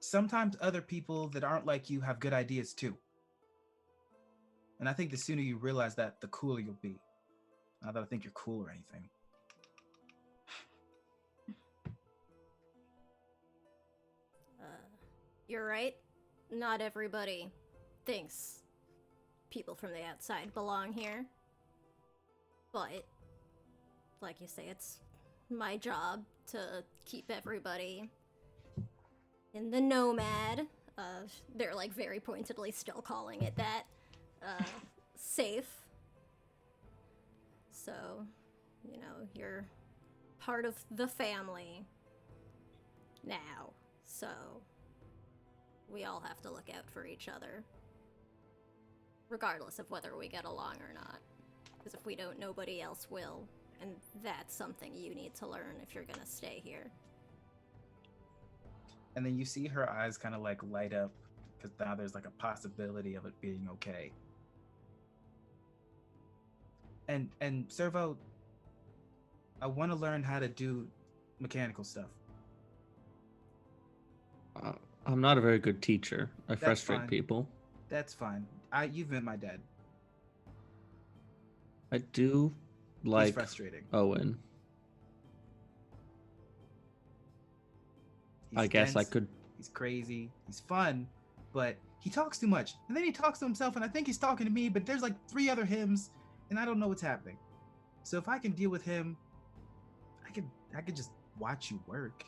sometimes other people that aren't like you have good ideas too. And I think the sooner you realize that, the cooler you'll be. Not that I think you're cool or anything. You're right. Not everybody thinks people from the outside belong here. But, like you say, it's my job to keep everybody in the nomad. They're like very pointedly still calling it that. Safe. So, you know, you're part of the family now. So, we all have to look out for each other. Regardless of whether we get along or not. Because if we don't, nobody else will. And that's something you need to learn if you're gonna stay here. And then you see her eyes kind of like light up because now there's like a possibility of it being okay. And Servo, I want to learn how to do mechanical stuff. I'm not a very good teacher. I frustrate fine. people. That's fine. You've met my dad. I do like He's frustrating. Owen. I guess I could. He's crazy. He's fun, but he talks too much. And then he talks to himself, and I think he's talking to me, but there's like 3 other hims, and I don't know what's happening. So if I can deal with him, I could just watch you work.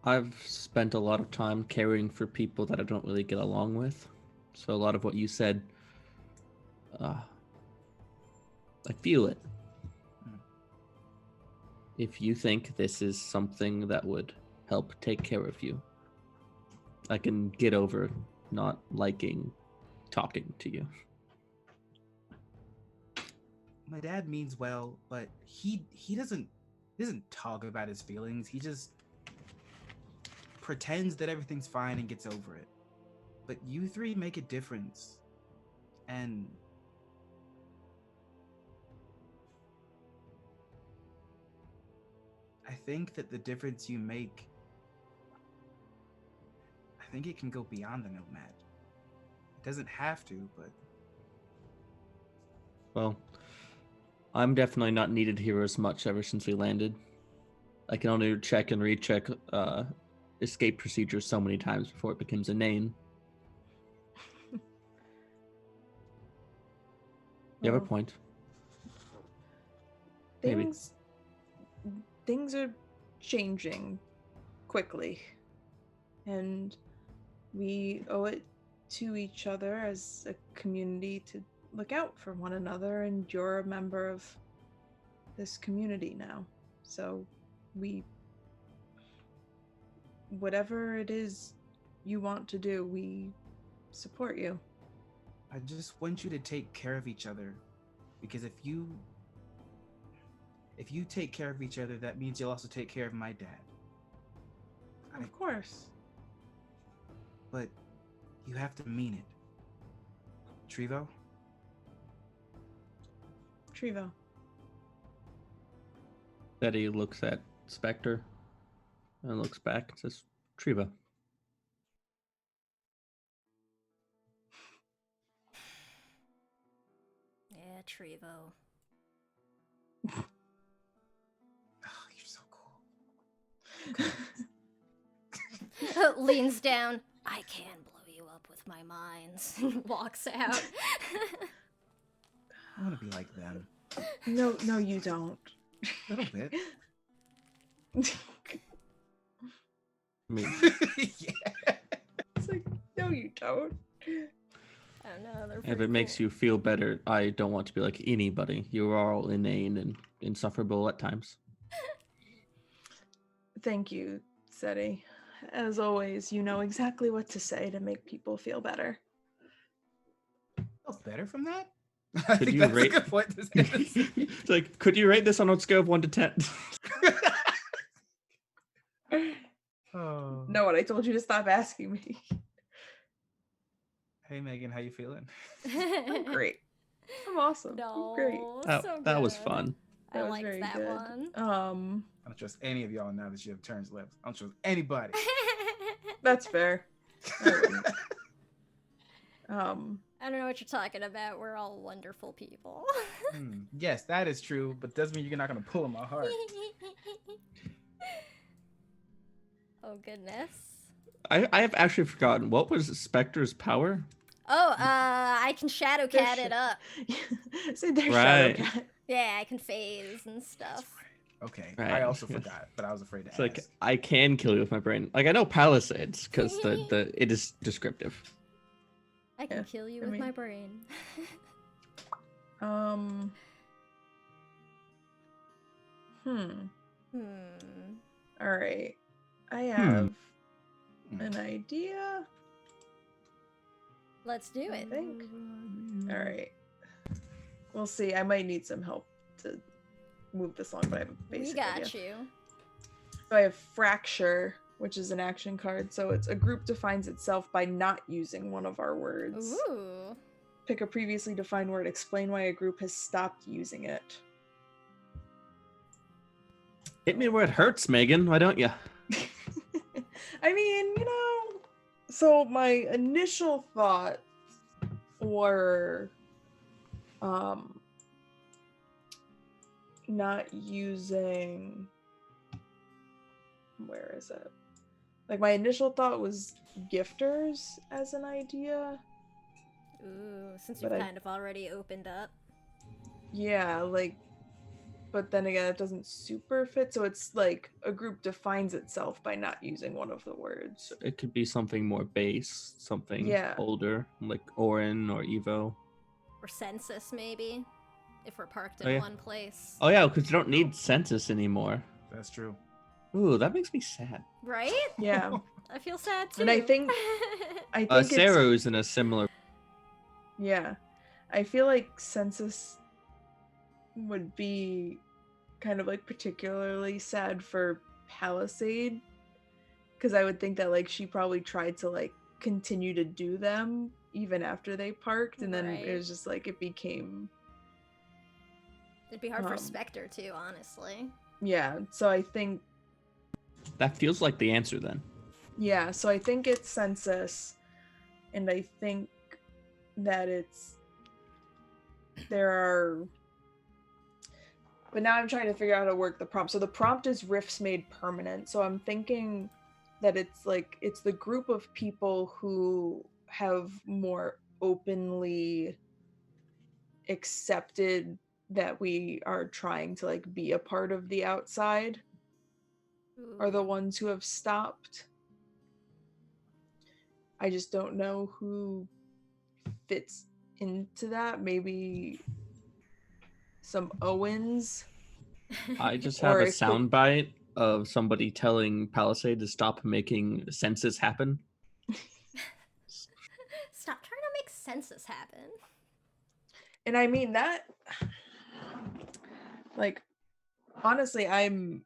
I've spent a lot of time caring for people that I don't really get along with. So a lot of what you said, I feel it. If you think this is something that would help take care of you, I can get over not liking talking to you. My dad means well, but he doesn't talk about his feelings. He just pretends that everything's fine and gets over it. But you 3 make a difference. And I think that the difference you make, I think it can go beyond the nomad. It doesn't have to, but... Well, I'm definitely not needed here as much ever since we landed. I can only check and recheck escape procedures so many times before it becomes a name. You have a point. Maybe. Things are changing quickly, and we owe it to each other as a community to look out for one another, and you're a member of this community now. So whatever it is you want to do, we support you. I just want you to take care of each other, because if you take care of each other, that means you'll also take care of my dad. Of course. But you have to mean it. Trevo? Trevo. Betty looks at Spectre and looks back and says, Triva. Yeah, Trevo. Oh, you're so cool. Leans down. I can blow you up with my mines. Walks out. I want to be like them. No, you don't. A little bit. I mean, Yeah. It's like, no, you don't. Oh no, they're if pretty it makes cool. you feel better, I don't want to be like anybody. You are all inane and insufferable at times. Thank you, Seti. As always, you know exactly what to say to make people feel better. Feel better from that? I Could think you that's rate- a good point to say. It's like, could you rate this on a scale of 1 to 10? Oh. No, what I told you to stop asking me. Hey Megan, how you feeling? I'm great. I'm awesome. No, I'm great. That was good. fun. I That was liked very that good. one. I don't trust any of y'all now that you have turns lips. I don't trust anybody. That's fair. I wouldn't. I don't know what you're talking about. We're all wonderful people. Yes, that is true, but doesn't mean you're not gonna pull in my heart. Oh goodness. I have actually forgotten. What was Spectre's power? Oh, I can shadow cat it up. Say there's Right. Shadowcat. Yeah, I can phase and stuff. Okay, Right. I also forgot, but I was afraid to It's ask. like I can kill you with my brain. Like I know Palisades because the it is descriptive. I can Yeah, kill you I with mean- my brain. All right. I have an idea. Let's do it. I think. All right. We'll see. I might need some help to move this along, but I have a basic We got idea. you. So I have Fracture, which is an action card. So it's a group defines itself by not using one of our words. Ooh. Pick a previously defined word. Explain why a group has stopped using it. Hit me where it hurts, Megan. Why don't you? I mean, so my initial thoughts were not using, where is it? Like my initial thought was gifters as an idea. Ooh, since But you've I- kind of already opened up. Yeah, like, but then again, it doesn't super fit. So it's like a group defines itself by not using one of the words. It could be something more base, something Yeah. older, like Orin or Evo. Or census, maybe. If we're parked in Oh, yeah. one place. Oh yeah, because you don't need census anymore. That's true. Ooh, that makes me sad. Right? Yeah. I feel sad too. And I think it's Saru's in a similar. yeah. I feel like census would be kind of like particularly sad for Palisade, because I would think that like she probably tried to like continue to do them even after they parked, and then Right. it was just like it became It'd be hard for um, Spectre too, honestly. yeah. So I think That feels like the answer then. yeah, so I think it's census, and I think that there are, but now I'm trying to figure out how to work the prompt. So the prompt is rifts made permanent. So I'm thinking that it's the group of people who have more openly accepted that we are trying to like be a part of the outside are the Ooh. ones who have stopped. I just don't know who fits into that. Maybe some Owens. I just have Or a it could- soundbite of somebody telling Palisade to stop making census happen. Stop trying to make census happen. And I mean that, like, honestly, I'm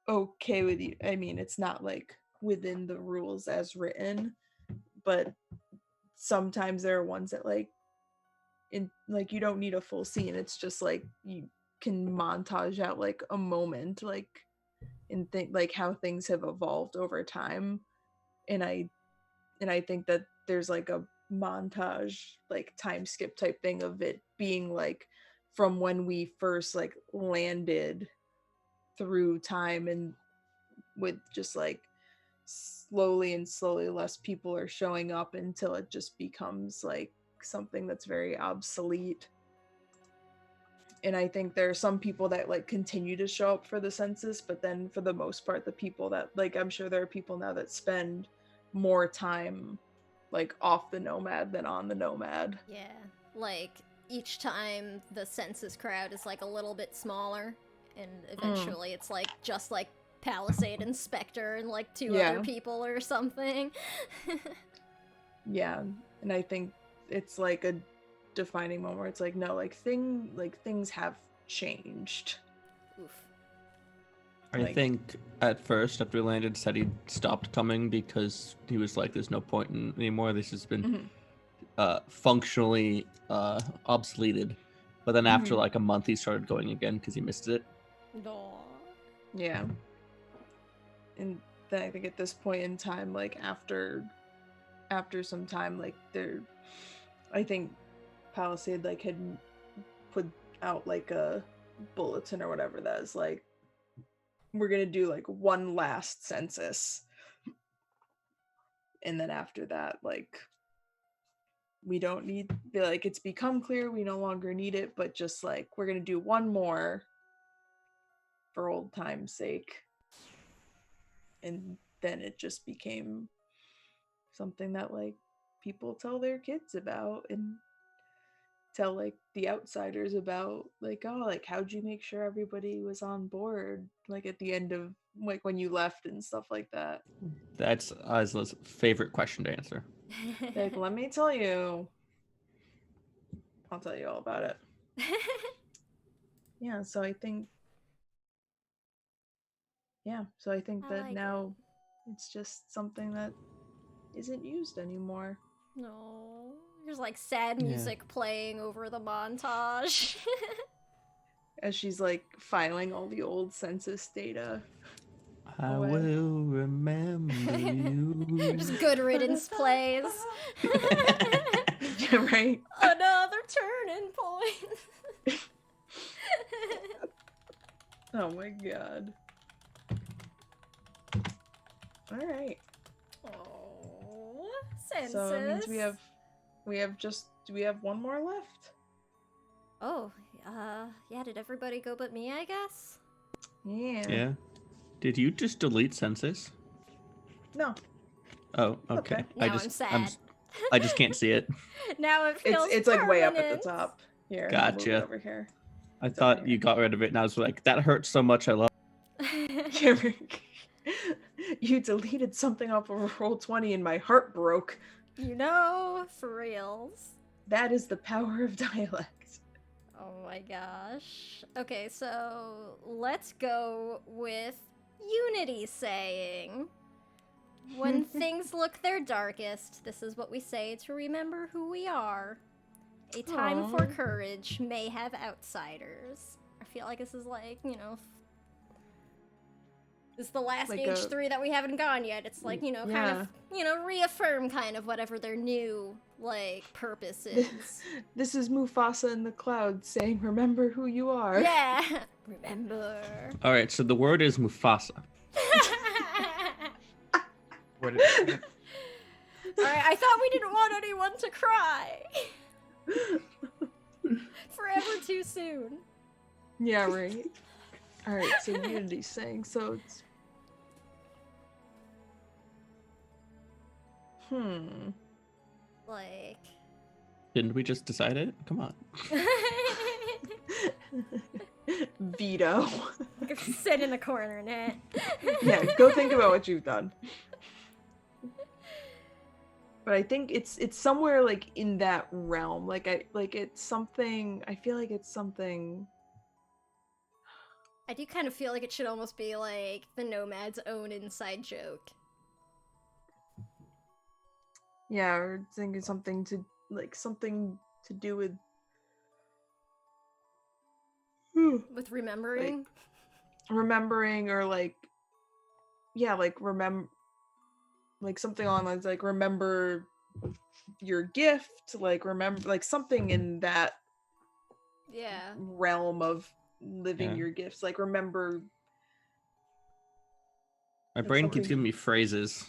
okay with you. I mean, it's not like within the rules as written, but sometimes there are ones that like you don't need a full scene. It's just like you can montage out like a moment, like, and think like how things have evolved over time. And I think that there's like a montage, like time skip type thing of it being like from when we first like landed through time, and with just like slowly and slowly less people are showing up until it just becomes like something that's very obsolete. And I think there are some people that like continue to show up for the census, but then for the most part, the people that like, I'm sure there are people now that spend more time like off the Nomad than on the Nomad. Yeah, like each time the census crowd is like a little bit smaller, and eventually it's like just like Palisade and Spectre and like two other people or something. Yeah, and I think it's like a defining moment where it's like, no, like things have changed. Oof. I think at first, after we landed, said he stopped coming because he was like, "There's no point anymore. This has been functionally obsoleted." But then after like a month, he started going again because he missed it. Aww. Yeah. And then I think at this point in time, like after some time, like I think Palisade like had put out like a bulletin or whatever that is like, we're gonna do like one last census, and then after that, like, we don't need, like, it's become clear we no longer need it, but just like we're gonna do one more for old time's sake. And then it just became something that like people tell their kids about and tell like the outsiders about, like, oh, like, how'd you make sure everybody was on board, like at the end of like when you left and stuff like that. That's Asla's favorite question to answer. Like, let me tell you, I'll tell you all about it. Yeah, so I think that like now it's just something that isn't used anymore. No, there's like sad music playing over the montage. As she's like filing all the old census data. I away. will remember you. Just Good Riddance plays. Yeah, right. Another turning point. Oh my god. All right. Oh, census. So it means do we have one more left? Oh, yeah, did everybody go but me, I guess? Yeah. Yeah. Did you just delete census? No. Oh, okay. Now I'm sad. I just can't see it. Now it feels It's like way up at permanent. the top. Here. Gotcha. I'll move it over here. I thought you got rid of it, and I was like, that hurts so much. I love. You deleted something off of Roll20 and my heart broke. You know, for reals. That is the power of dialect. Oh my gosh. Okay, so let's go with Unity saying, when things look their darkest, this is what we say to remember who we are. A time for courage may have outsiders. I feel like this is like, you know, this is the last like age 3 that we haven't gone yet. It's like, you know, kind of, you know, reaffirm kind of whatever their new, like, purpose is. This is Mufasa in the clouds saying, remember who you are. Yeah. Remember. All right, so the word is Mufasa. What is- Alright, I thought we didn't want anyone to cry. Forever too soon. Yeah, right. Alright, so Unity's saying, so it's... Like, Didn't we just decide it? Come on. Veto. Sit in the corner, Nat. Yeah, go think about what you've done. But I think it's somewhere like in that realm. It's something. I feel like it's something. I do kind of feel like it should almost be like the Nomad's own inside joke. Yeah, or thinking something to do with With remembering. remembering, or remember, like something along the lines like remember your gift, like remember, like something in that Yeah. realm of living your gifts, like remember. My Like brain keeps something- giving me phrases.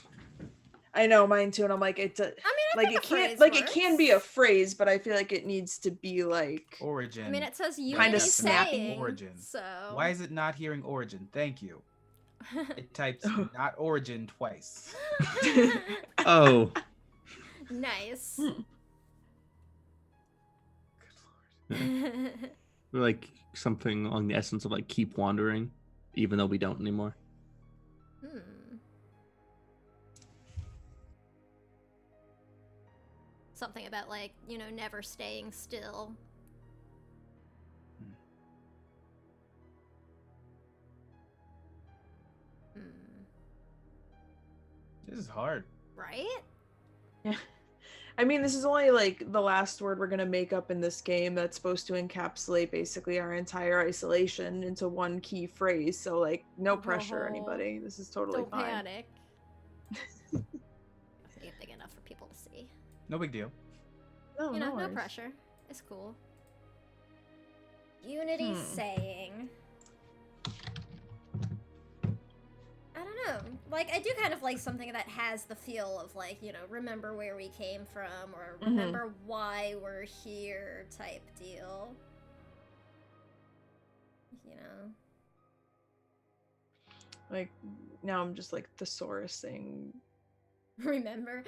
I know, mine too, and I'm like, it's a, I mean, I like think it a can't, phrase like it can be a works. phrase, but I feel like it needs to be like Origin. I mean, it says Kinda unity snappy. saying. Origin. So. Why is it not hearing origin? Thank you. It types not origin twice. Oh. Nice. Like something along the essence of like keep wandering, even though we don't anymore. Hmm. Something about like, never staying still. Hmm. This is hard. Right? Yeah. I mean, this is only like the last word we're gonna make up in this game that's supposed to encapsulate basically our entire isolation into one key phrase. So like, no pressure, Oh. anybody. This is totally Don't fine. panic. Make it big enough for people to see. No big deal. No, No worries. pressure. It's cool. Unity saying. I don't know. Like, I do kind of like something that has the feel of, like, remember where we came from, or remember why we're here type deal. Like, now I'm just like thesaurusing. Remember?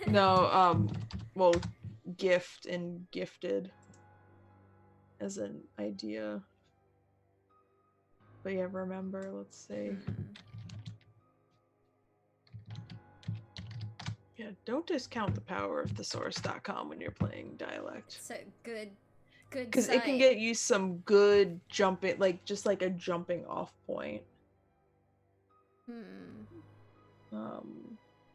No, well, gift and gifted as an idea. But yeah, remember, let's see. Yeah, don't discount the power of thesaurus.com when you're playing Dialect. It's a good Because it can site. get you some good jumping, like, just like a jumping off point.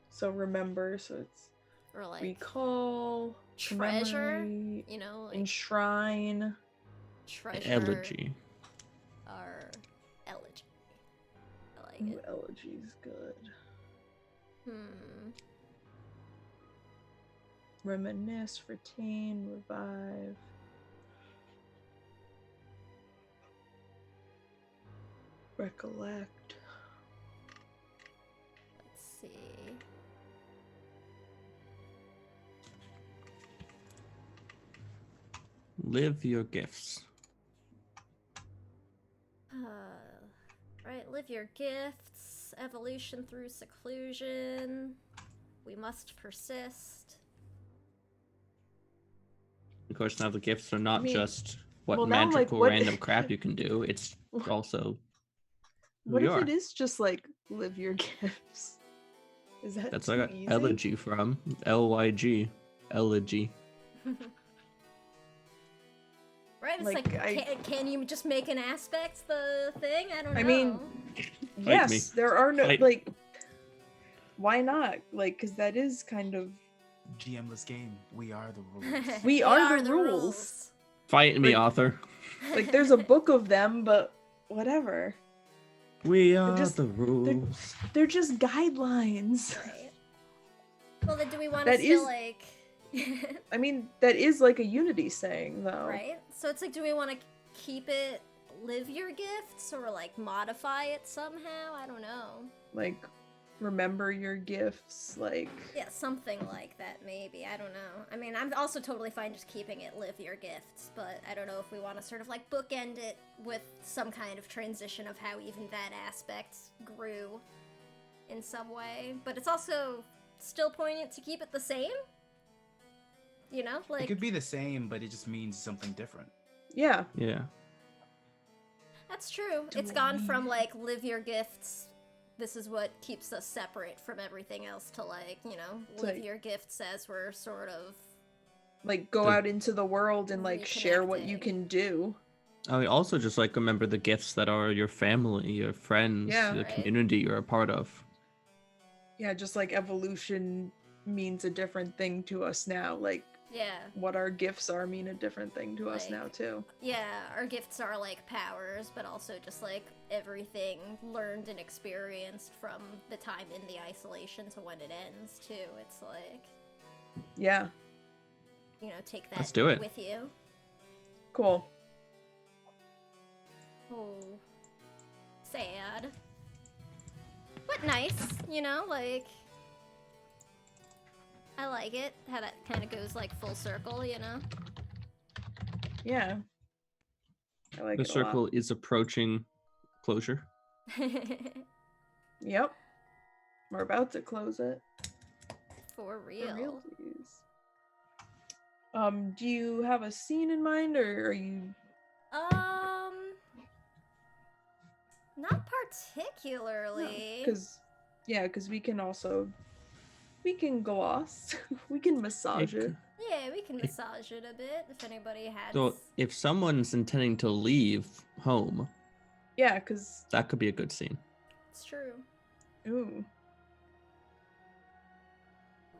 So remember, so it's Or like recall, treasure, commemorate, like enshrine, treasure. Elegy. Or elegy. I like Ooh, it. elegy's good. Reminisce, retain, revive. Recollect. Let's see. Live your gifts. Right, live your gifts. Evolution through seclusion. We must persist. Of course, now the gifts are not I mean, just what well, now I'm like, magical what- random crap you can do. It's also who What you if are. it is just like live your gifts? Is that That's too where I got easy? elegy from. L-Y-G. Elegy. Right? It's Like, like, can you just make an aspect the thing? I don't know. I mean, yes, me. there are no Fight. like. Why not? Like, because that is kind of GMless game. We are the rules. We are the rules. Fight me, Like- author. like. There's a book of them, but whatever. We are just- the rules. They're just guidelines. Right. Well, then do we want to That still, is- like... I mean, that is like a unity saying, though. Right? So it's like, do we want to keep it live your gifts, or, like, modify it somehow? I don't know. Like, remember your gifts. Like, Yeah, something like that, maybe. I don't know. I mean, I'm also totally fine just keeping it live your gifts, but I don't know if we want to sort of, like, bookend it with some kind of transition of how even that aspect grew in some way. But it's also still poignant to keep it the same. You know, It like could be the same, but it just means something different. Yeah. Yeah. that's true. It's gone from like live your gifts. This is what keeps us separate from everything else to like, you know, It's live like- your gifts as we're sort of Like go The- out into the world and like share what you Reconnecting. can do. I mean, also just like remember the gifts that are your family, your friends, Yeah. the Right. community you're a part of. Yeah, just like evolution means a different thing to us now. Like yeah. what our gifts are mean a different thing to us Like- now too. Yeah, our gifts are like powers, but also just like everything learned and experienced from the time in the isolation to when it ends too. It's like, Yeah. you know, take that Let's do it. with you. Cool. Oh, sad. But nice, you know, like I like it how that kind of goes like full circle, you know. Yeah. I like The it a circle lot. is approaching closure. Yep. We're about to close it. For For real. realsies. Do you have a scene in mind or are you Not particularly. because we can also gloss. We can massage It it. c- Yeah, we can massage it a bit if anybody has. So if someone's intending to leave home, Yeah, because that could be a good scene. It's true. ooh.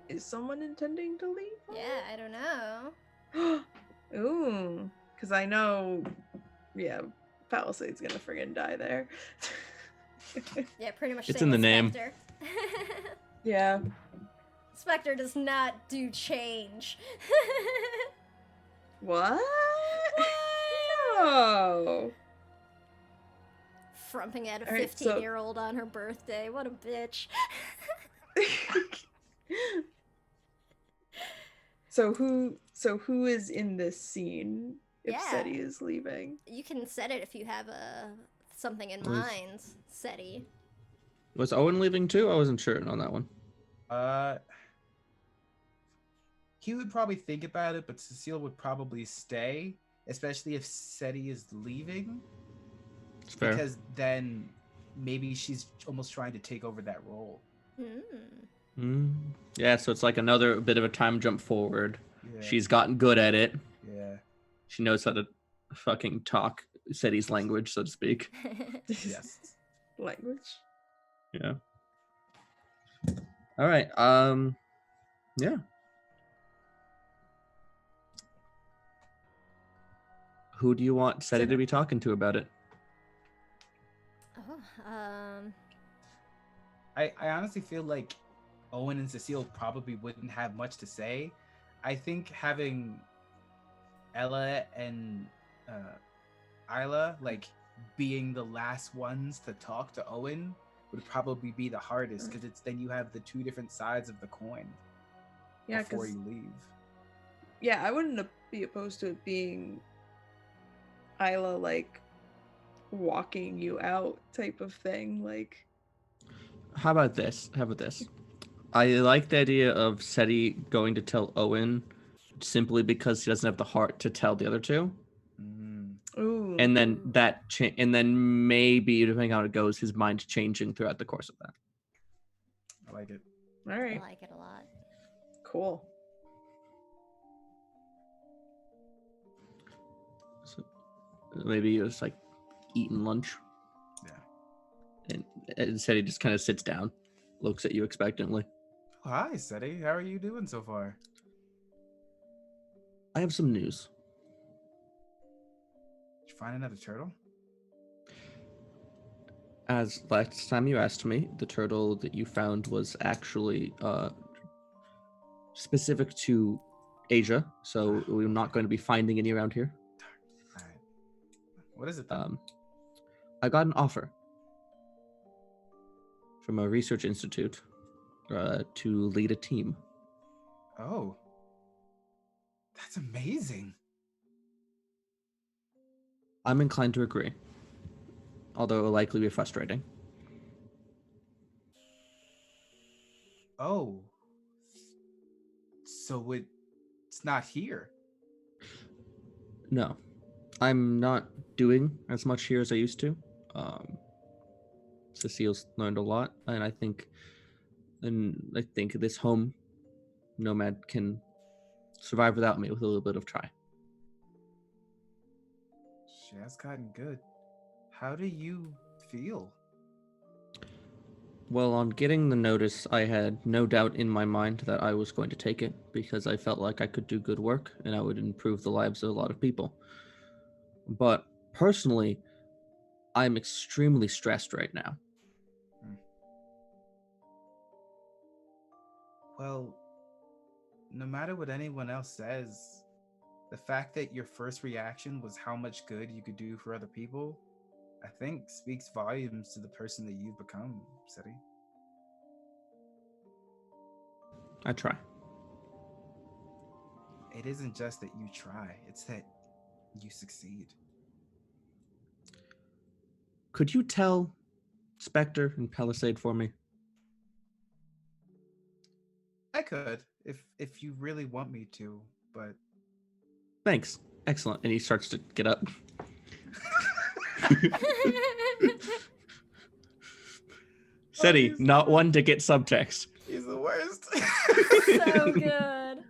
Is someone intending to leave? Yeah, I don't know. Ooh. Because I know, yeah, Palisade's gonna friggin' die there. Yeah, pretty much. It's same in the with name. Spectre. Yeah. Spectre does not do change. What? No. Frumping at a Alright, so- 15-year-old on her birthday. What a bitch. So who is in this scene if Yeah. Seti is leaving? You can set it if you have something in Was- mind, Seti. Was Owen leaving too? I wasn't sure on that one. He would probably think about it, but Cecile would probably stay, especially if Seti is leaving, It's fair. because then maybe she's almost trying to take over that role. Yeah, so it's like another bit of a time jump forward. Yeah. She's gotten good at it. Yeah. She knows how to fucking talk Seti's language, so to speak. Yes. Language. Yeah. All right. Yeah. Who do you want Seti to be talking to about it? I honestly feel like Owen and Cecile probably wouldn't have much to say. I think having Ella and Isla like being the last ones to talk to Owen would probably be the hardest, because it's then you have the two different sides of the coin Yeah, before because you leave. yeah, I wouldn't be opposed to it being Isla like walking you out type of thing. Like How about this? I like the idea of Seti going to tell Owen simply because he doesn't have the heart to tell the other two. ooh. And then and then maybe depending on how it goes, his mind changing throughout the course of that. I like it. All I right. like it a lot. Cool. So maybe it was like eating lunch, Yeah. and Seti just kind of sits down, looks at you expectantly. Oh, hi, Seti. How are you doing so far? I have some news. Did you find another turtle? As last time you asked me, the turtle that you found was actually specific to Asia, so we're not going to be finding any around here. All right. What is it then? I got an offer from a research institute to lead a team. Oh. That's amazing. I'm inclined to agree, although it will likely be frustrating. Oh. So it's just not here. No, I'm not doing as much here as I used to. Cecile's learned a lot, and I think this home nomad can survive without me with a little bit of try. She has gotten good. How do you feel? Well, on getting the notice, I had no doubt in my mind that I was going to take it because I felt like I could do good work and I would improve the lives of a lot of people. But personally, I'm extremely stressed right now. Well, no matter what anyone else says, the fact that your first reaction was how much good you could do for other people, I think speaks volumes to the person that you've become, Seti. I try. It isn't just that you try, it's that you succeed. Could you tell Spectre and Palisade for me? I could, if you really want me to, but Thanks. Excellent. And he starts to get up. Seti, not one to get subtext. He's the worst. So good. Oh,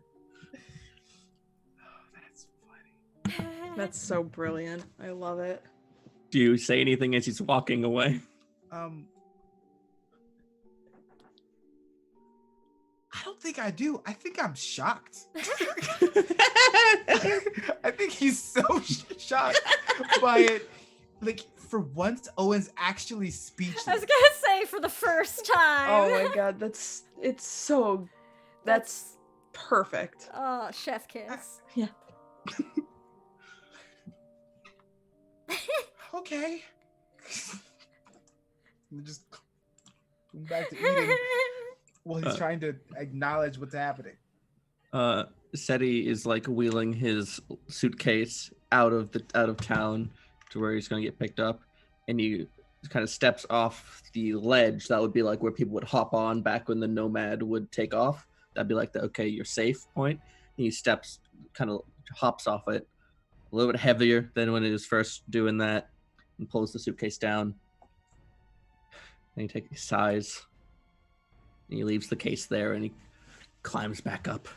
that's funny. That's so brilliant. I love it. Do you say anything as he's walking away? I don't think I do. I think I'm shocked. I think he's so shocked by it. Like, for once, Owen's actually speechless. I was gonna say for the first time. Oh my god, that's perfect. Oh, chef kiss. Yeah. Okay. We just go back to eating while he's trying to acknowledge what's happening. Seti is like wheeling his suitcase out of town to where he's going to get picked up, and he kind of steps off the ledge that would be like where people would hop on back when the nomad would take off. That'd be like the okay, you're safe point. And he hops off it a little bit heavier than when he was first doing that, and pulls the suitcase down. And he sighs, and he leaves the case there, and he climbs back up.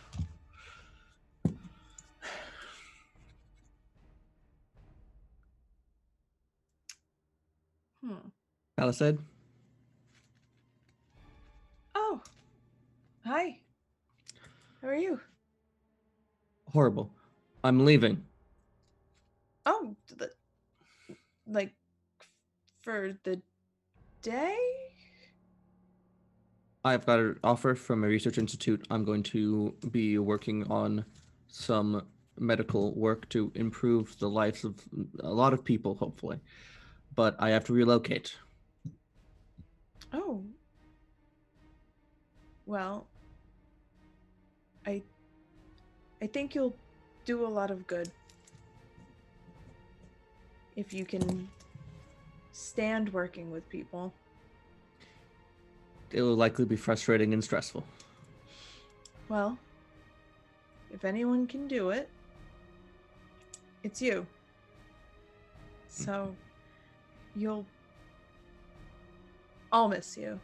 Palisade? Oh. Hi. How are you? Horrible. I'm leaving. Oh, like for the day? I've got an offer from a research institute. I'm going to be working on some medical work to improve the lives of a lot of people, hopefully. But I have to relocate. Oh. Well, I think you'll do a lot of good if you can stand working with people. It will likely be frustrating and stressful. Well, if anyone can do it, it's you. So, I'll miss you.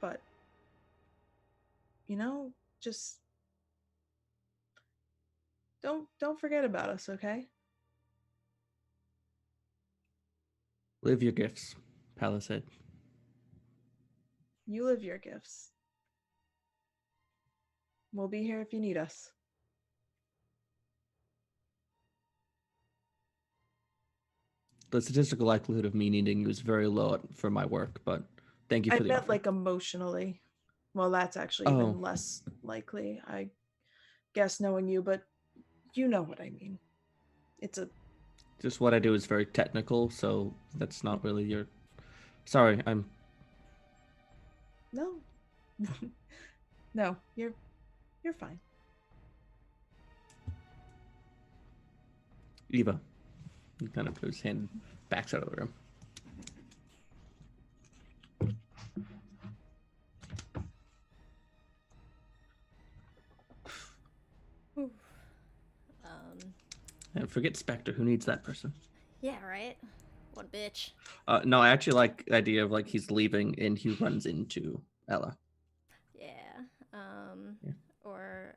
But, just don't forget about us, okay? Live your gifts, Palisade. You live your gifts. We'll be here if you need us. The statistical likelihood of me needing you is very low for my work, but thank you for I the meant offer. like emotionally. Well, that's actually even less likely, I guess, knowing you, but you know what I mean. Just what I do is very technical, so that's not really your... Sorry, I'm... No. No, you're fine. Eva. He kind of puts his hand, backs out of the room. And forget Spectre. Who needs that person? Yeah, right? What a bitch. No, I actually like the idea of like he's leaving and he runs into Ella. Yeah. Yeah. Or,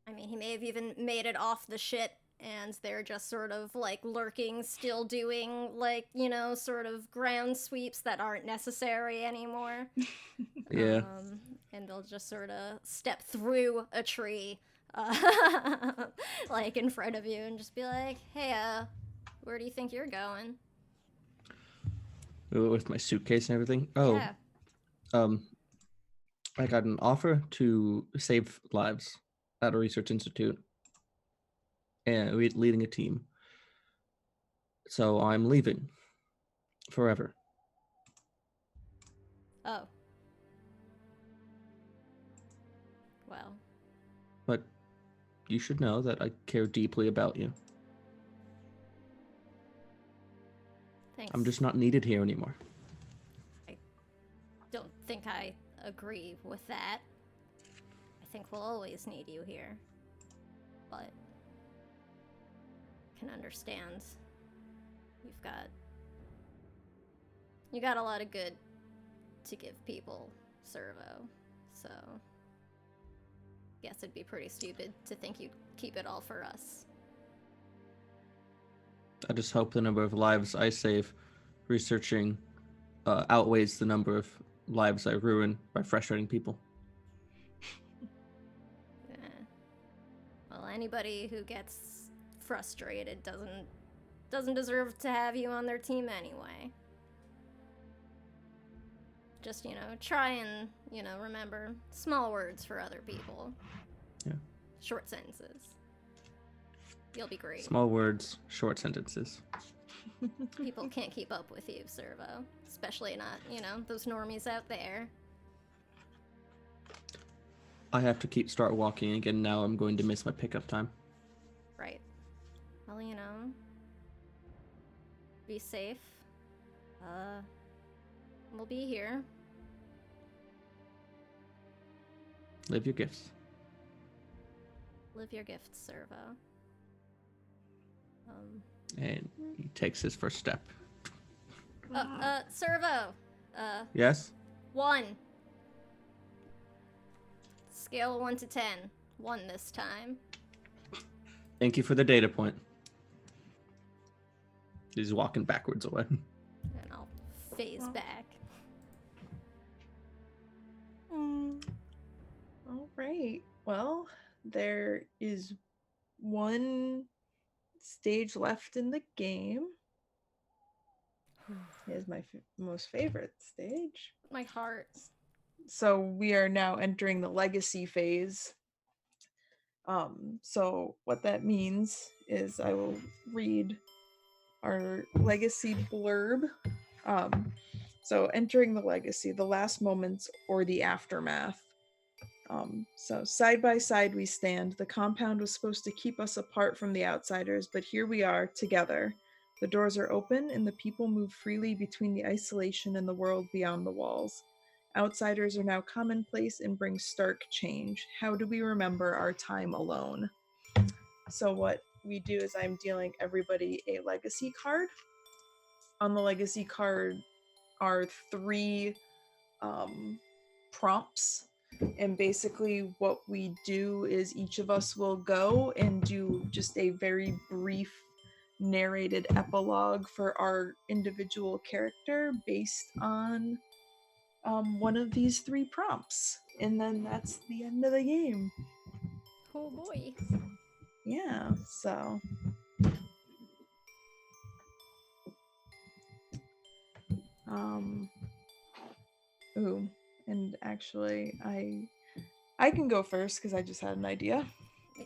I mean, he may have even made it off the ship and they're just sort of like lurking, still doing like, you know, sort of ground sweeps that aren't necessary anymore. Yeah. And they'll just sort of step through a tree, like in front of you and just be like, hey, where do you think you're going? With my suitcase and everything. Oh, Yeah. I got an offer to save lives at a research institute, and we're leading a team. So I'm leaving forever. Oh. Well. But you should know that I care deeply about you. Thanks. I'm just not needed here anymore. I don't think I agree with that. I think we'll always need you here. But I can understand. You got a lot of good to give people, Servo. So guess it'd be pretty stupid to think you'd keep it all for us. I just hope the number of lives I save researching outweighs the number of lives I ruin by frustrating people. Yeah. Well, anybody who gets frustrated doesn't deserve to have you on their team anyway. Just, try and, remember small words for other people. Yeah. Short sentences. You'll be great. Small words, short sentences. People can't keep up with you, Servo. Especially not, those normies out there. I have to start walking again now. I'm going to miss my pickup time. Right. Well, be safe. We'll be here. Live your gifts. Live your gifts, Servo. And he takes his first step. Servo. Yes? 1. Scale of 1 to 10. 1 this time. Thank you for the data point. He's walking backwards away. And I'll phase back. All right. Well, there is one stage left in the game. Here's my most favorite stage. My heart. So we are now entering the legacy phase. So what that means is I will read our legacy blurb. So entering the legacy, the last moments or the aftermath. So side by side we stand. The compound was supposed to keep us apart from the outsiders, but here we are, together. The doors are open and the people move freely between the isolation and the world beyond the walls. Outsiders are now commonplace and bring stark change. How do we remember our time alone? So what we do is I'm dealing everybody a legacy card. On the legacy card are 3 prompts. And basically what we do is each of us will go and do just a very brief narrated epilogue for our individual character based on one of these 3 prompts. And then that's the end of the game. Oh boy. Yeah, so ooh, and actually I can go first because I just had an idea.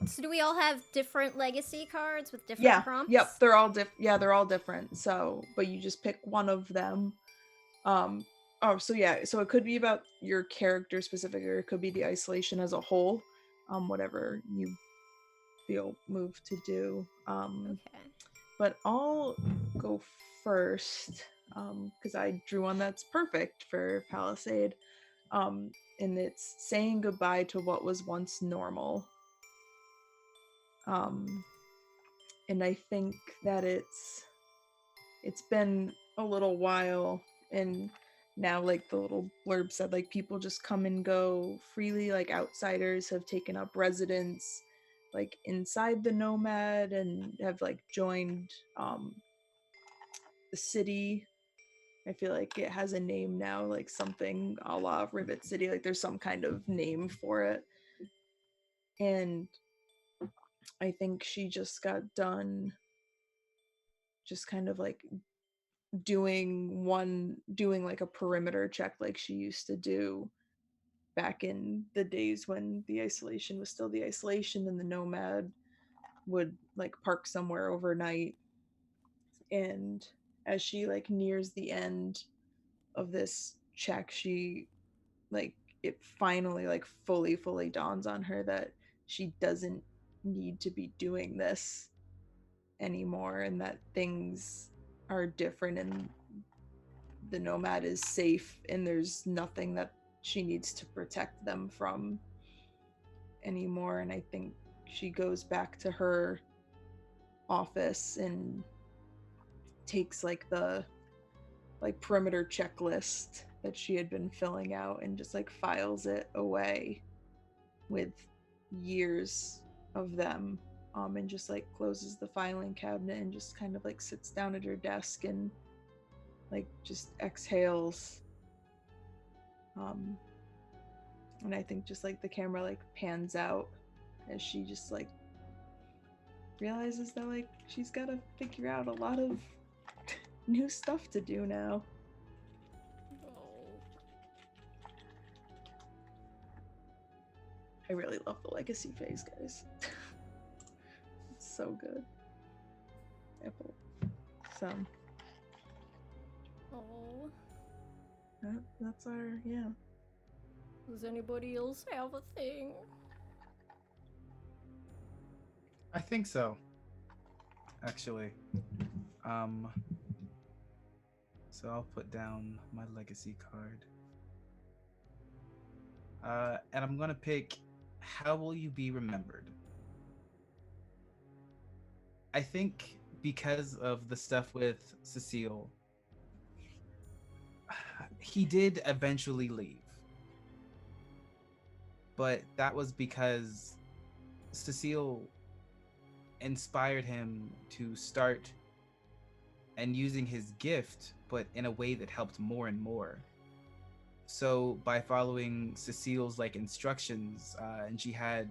So do we all have different legacy cards with different prompts? Yep, they're all they're all different. So, but you just pick one of them. So it could be about your character specific, or it could be the isolation as a whole. Whatever you feel moved to do. Okay. But I'll go first because I drew one that's perfect for Palisade. And it's saying goodbye to what was once normal. And I think that it's been a little while, and now like the little blurb said, like people just come and go freely, like outsiders have taken up residence like inside the Nomad and have like joined the city. I feel like it has a name now, like something a la Rivet City, like there's some kind of name for it. And I think she just got done just kind of like doing like a perimeter check like she used to do back in the days when the isolation was still the isolation, and the Nomad would like park somewhere overnight. And as she like nears the end of this check, she like it finally like fully dawns on her that she doesn't need to be doing this anymore, and that things are different, and the Nomad is safe, and there's nothing that she needs to protect them from anymore. And I think she goes back to her office and takes like the like perimeter checklist that she had been filling out and just like files it away with years of them, and just like closes the filing cabinet and just kind of like sits down at her desk and like just exhales. And I think just like the camera like pans out as she just like realizes that like she's got to figure out a lot of new stuff to do now. I really love the legacy phase, guys. It's so good. Apple. So. Oh. That's our, yeah. Does anybody else have a thing? I think so. Actually. So I'll put down my legacy card. And I'm gonna pick how will you be remembered? I think because of the stuff with Cecile, he did eventually leave. But that was because Cecile inspired him to start and using his gift, but in a way that helped more and more. So by following Cecile's like instructions, and she had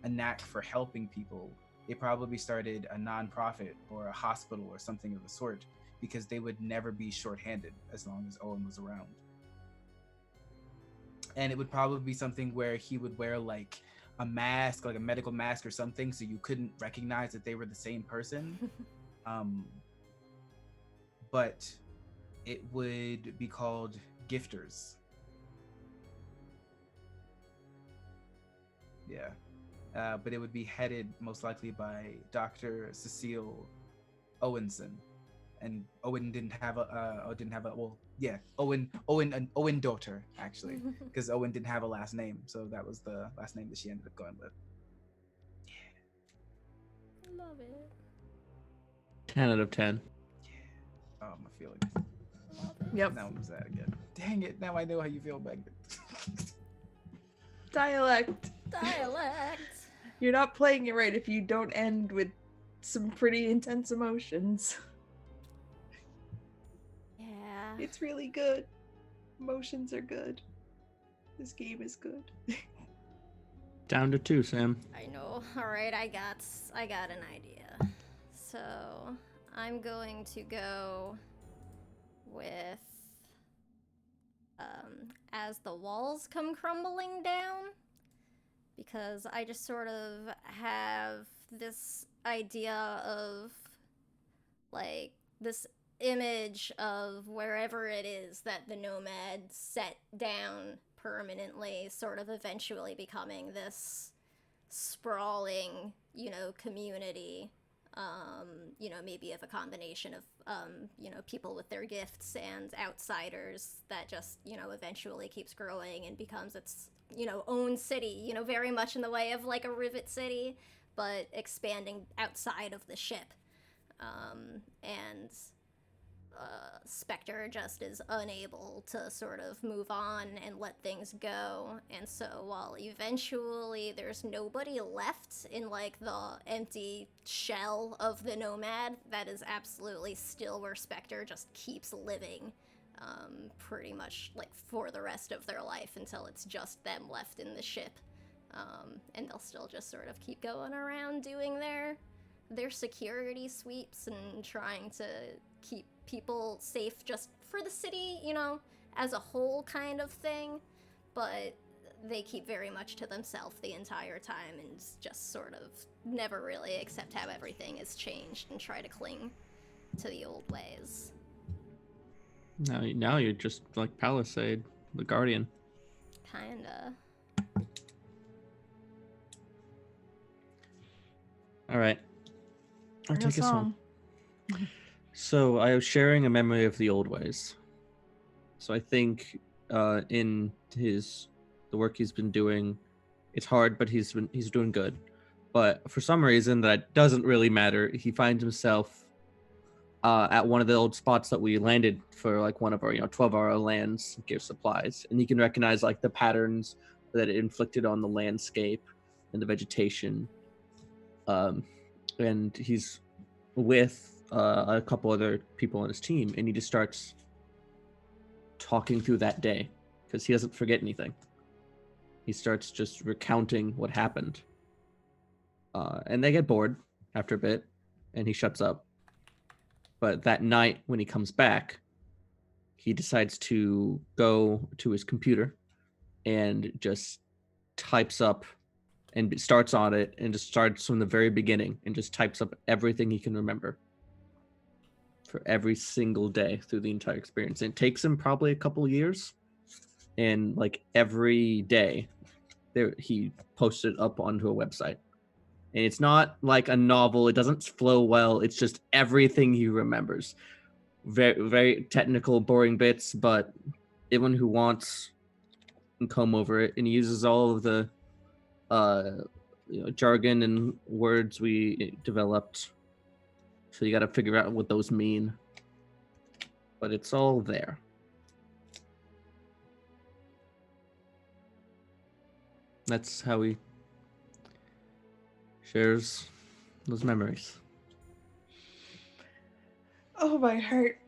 a knack for helping people, they probably started a nonprofit or a hospital or something of the sort, because they would never be shorthanded as long as Owen was around. And it would probably be something where he would wear like a mask, like a medical mask or something, so you couldn't recognize that they were the same person. But it would be called Gifters. Yeah. But it would be headed most likely by Dr. Cecile Owenson. And Owen didn't have Owen daughter, actually, because Owen didn't have a last name, so that was the last name that she ended up going with. Yeah. Love it. 10 out of 10. Yeah. Oh, my feelings. Yep. Now I'm sad again. Dang it, now I know how you feel, Meghan. Dialect. You're not playing it right if you don't end with some pretty intense emotions. Yeah. It's really good. Emotions are good. This game is good. Down to 2, Sam. I know. All right, I got an idea. So I'm going to go with as the walls come crumbling down, because I just sort of have this idea of like this image of wherever it is that the Nomad set down permanently, sort of eventually becoming this sprawling, community, maybe of a combination of, people with their gifts and outsiders that just, eventually keeps growing and becomes its, own city, very much in the way of like a Rivet City, but expanding outside of the ship. and Spectre just is unable to sort of move on and let things go. And so while eventually there's nobody left in like the empty shell of the Nomad, that is absolutely still where Spectre just keeps living. Pretty much like for the rest of their life until it's just them left in the ship. And they'll still just sort of keep going around doing their security sweeps and trying to keep people safe just for the city, you know, as a whole kind of thing. But they keep very much to themselves the entire time and just sort of never really accept how everything has changed and try to cling to the old ways. Now you're just like Palisade, the Guardian. Kinda. All right. I'll Bring take us us home. So I was sharing a memory of the old ways. So I think in the work he's been doing, it's hard, but he's doing good. But for some reason that doesn't really matter, he finds himself at one of the old spots that we landed for like one of our 12-hour lands give supplies, and you can recognize like the patterns that it inflicted on the landscape and the vegetation. And he's with a couple other people on his team, and he just starts talking through that day because he doesn't forget anything. He starts just recounting what happened, and they get bored after a bit, and he shuts up. But that night when he comes back, he decides to go to his computer and just types up and starts on it and just starts from the very beginning and just types up everything he can remember for every single day through the entire experience. And it takes him probably a couple of years, and like every day there he posts it up onto a website. And it's not like a novel, it doesn't flow well, it's just everything he remembers. Very, very technical, boring bits, but anyone who wants can comb over it. And he uses all of the jargon and words we developed, so you got to figure out what those mean, but it's all there. That's how he shares those memories. Oh, my heart.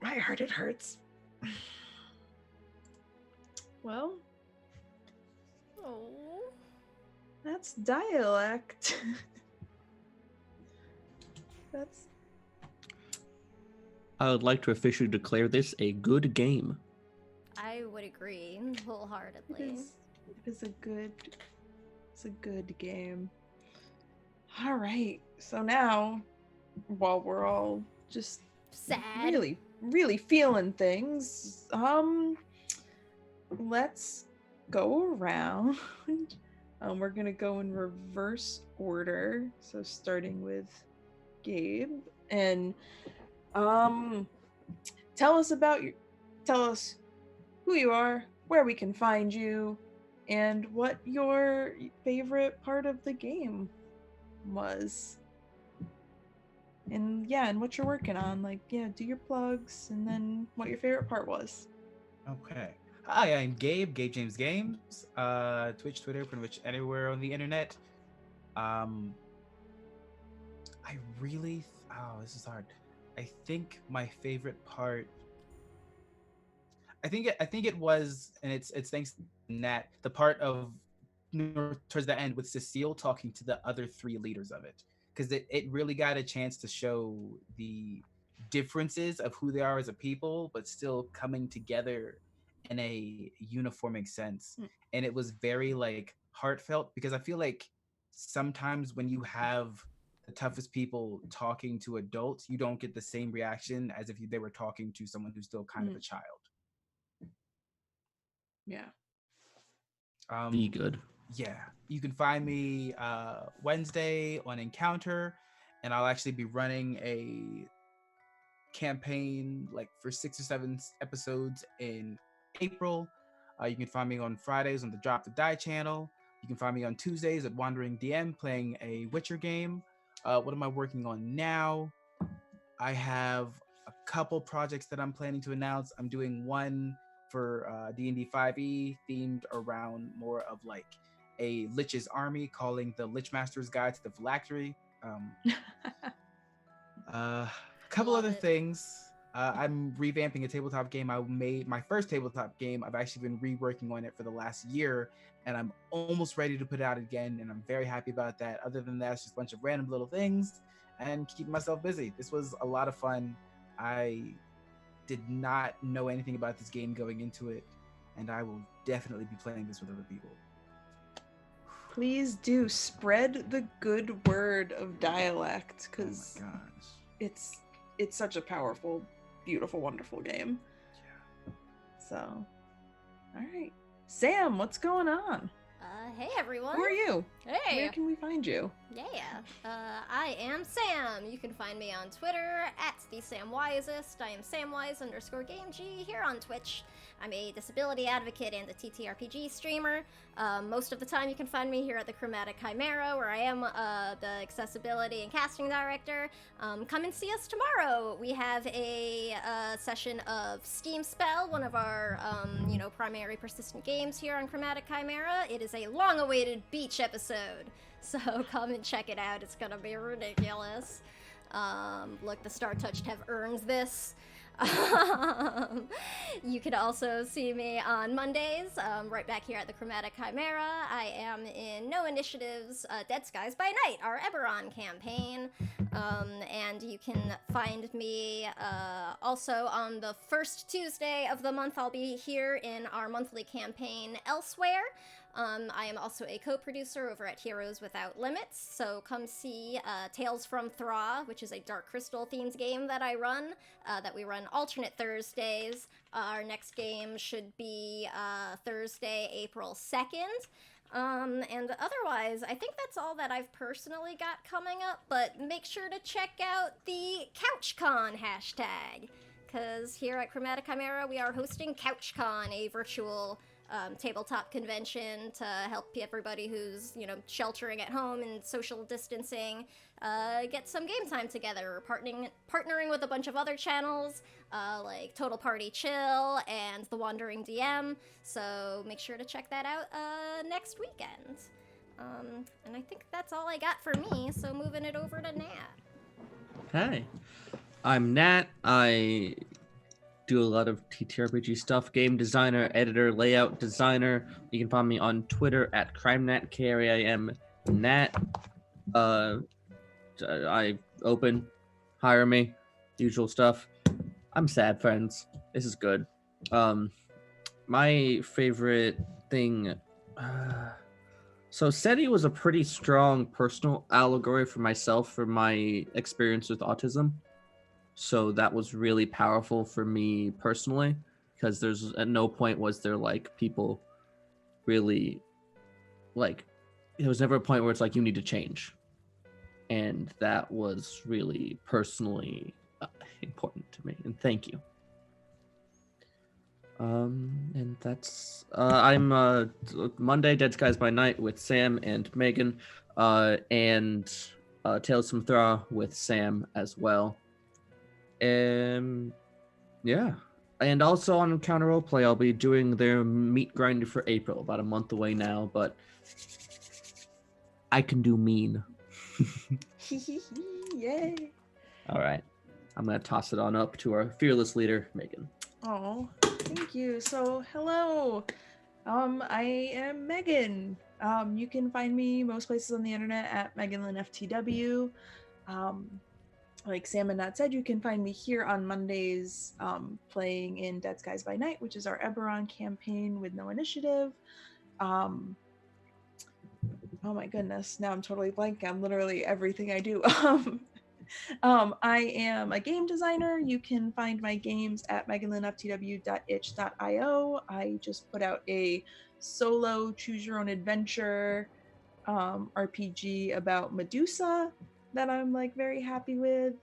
My heart, it hurts. Well, Oh. that's Dialect. That's... I would like to officially declare this a good game. I would agree wholeheartedly. It's a good game. All right. So now, while we're all just Sad. really feeling things, let's go around. We're gonna go in reverse order. So starting with Gabe, and tell us who you are, where we can find you, and what your favorite part of the game was. And what you're working on. Like, do your plugs, and then what your favorite part was. Okay. Hi, I'm Gabe James Games. Twitch, Twitter, pretty much anywhere on the internet. This is hard. I think my favorite part, I think it was, and it's thanks to Nat, the part of towards the end with Cecile talking to the other three leaders of it, because it really got a chance to show the differences of who they are as a people, but still coming together in a uniforming sense. And it was very like heartfelt, because I feel like sometimes when you have the toughest people talking to adults, you don't get the same reaction as if they were talking to someone who's still kind of a child. Yeah. Be good. Yeah, you can find me Wednesday on Encounter, and I'll actually be running a campaign like for 6 or 7 episodes in April. You can find me on Fridays on the Drop the Die channel. You can find me on Tuesdays at Wandering DM playing a Witcher game. What am I working on now? I have a couple projects that I'm planning to announce. I'm doing one for D&D 5e themed around more of like a Lich's army, calling the Lich Master's Guide to the Phylactery. A couple Love other it. things. I'm revamping a tabletop game. I made my first tabletop game. I've actually been reworking on it for the last year, and I'm almost ready to put it out again, and I'm very happy about that. Other than that, it's just a bunch of random little things and keep myself busy. This was a lot of fun. I did not know anything about this game going into it, and I will definitely be playing this with other people. Please do spread the good word of Dialect, because Oh my gosh. it's such a powerful, beautiful, wonderful game. Yeah. So, all right, Sam, what's going on? Hey everyone. Who are you? Hey. Where can we find you? Yeah, I am Sam. You can find me on Twitter at @thesamwisest. I am samwise_gameg here on Twitch. I'm a disability advocate and a TTRPG streamer. Most of the time you can find me here at the Chromatic Chimera, where I am the accessibility and casting director. Come and see us tomorrow. We have a session of Steam Spell, one of our primary persistent games here on Chromatic Chimera. It is a long-awaited beach episode. So come and check it out. It's gonna be ridiculous. Look, the Star Touched have earned this. You can also see me on Mondays, right back here at the Chromatic Chimera. I am in No Initiative's Dead Skies by Night, our Eberron campaign. And you can find me also on the first Tuesday of the month. I'll be here in our monthly campaign Elsewhere. I am also a co-producer over at Heroes Without Limits, so come see Tales from Thra, which is a Dark Crystal themed game that I run, that we run alternate Thursdays. Our next game should be Thursday, April 2nd. And otherwise, I think that's all that I've personally got coming up, but make sure to check out the CouchCon hashtag, because here at Chromatic Chimera, we are hosting CouchCon, a virtual tabletop convention to help everybody who's, sheltering at home and social distancing get some game time together. We're partnering with a bunch of other channels like Total Party Chill and The Wandering DM, so make sure to check that out next weekend. And I think that's all I got for me, so moving it over to Nat. Hi, I'm Nat. I do a lot of TTRPG stuff, game designer, editor, layout designer. You can find me on Twitter at CrimeNat, KRAIM-NAT. I open, hire me, usual stuff. I'm sad, friends. This is good. My favorite thing... So SETI was a pretty strong personal allegory for myself, for my experience with autism. So that was really powerful for me personally, because there's at no point was there like people really like, there was never a point where it's like you need to change. And that was really personally important to me. And thank you. And that's I'm Monday Dead Skies by Night with Sam and Megan, and Tales from Thra with Sam as well. Yeah, and also on Counter Roleplay, I'll be doing their meat grinder for April, about a month away now, but I can do mean. Yay! All right, I'm gonna toss it on up to our fearless leader, Megan. Oh, thank you. So, hello. I am Megan. You can find me most places on the internet at MeganLynnFTW. Like Sam and Nat said, you can find me here on Mondays playing in Dead Skies by Night, which is our Eberron campaign with No Initiative. Oh my goodness, now I'm totally blank on literally everything I do. I am a game designer. You can find my games at meganlynnftw.itch.io. I just put out a solo choose your own adventure RPG about Medusa that I'm like very happy with,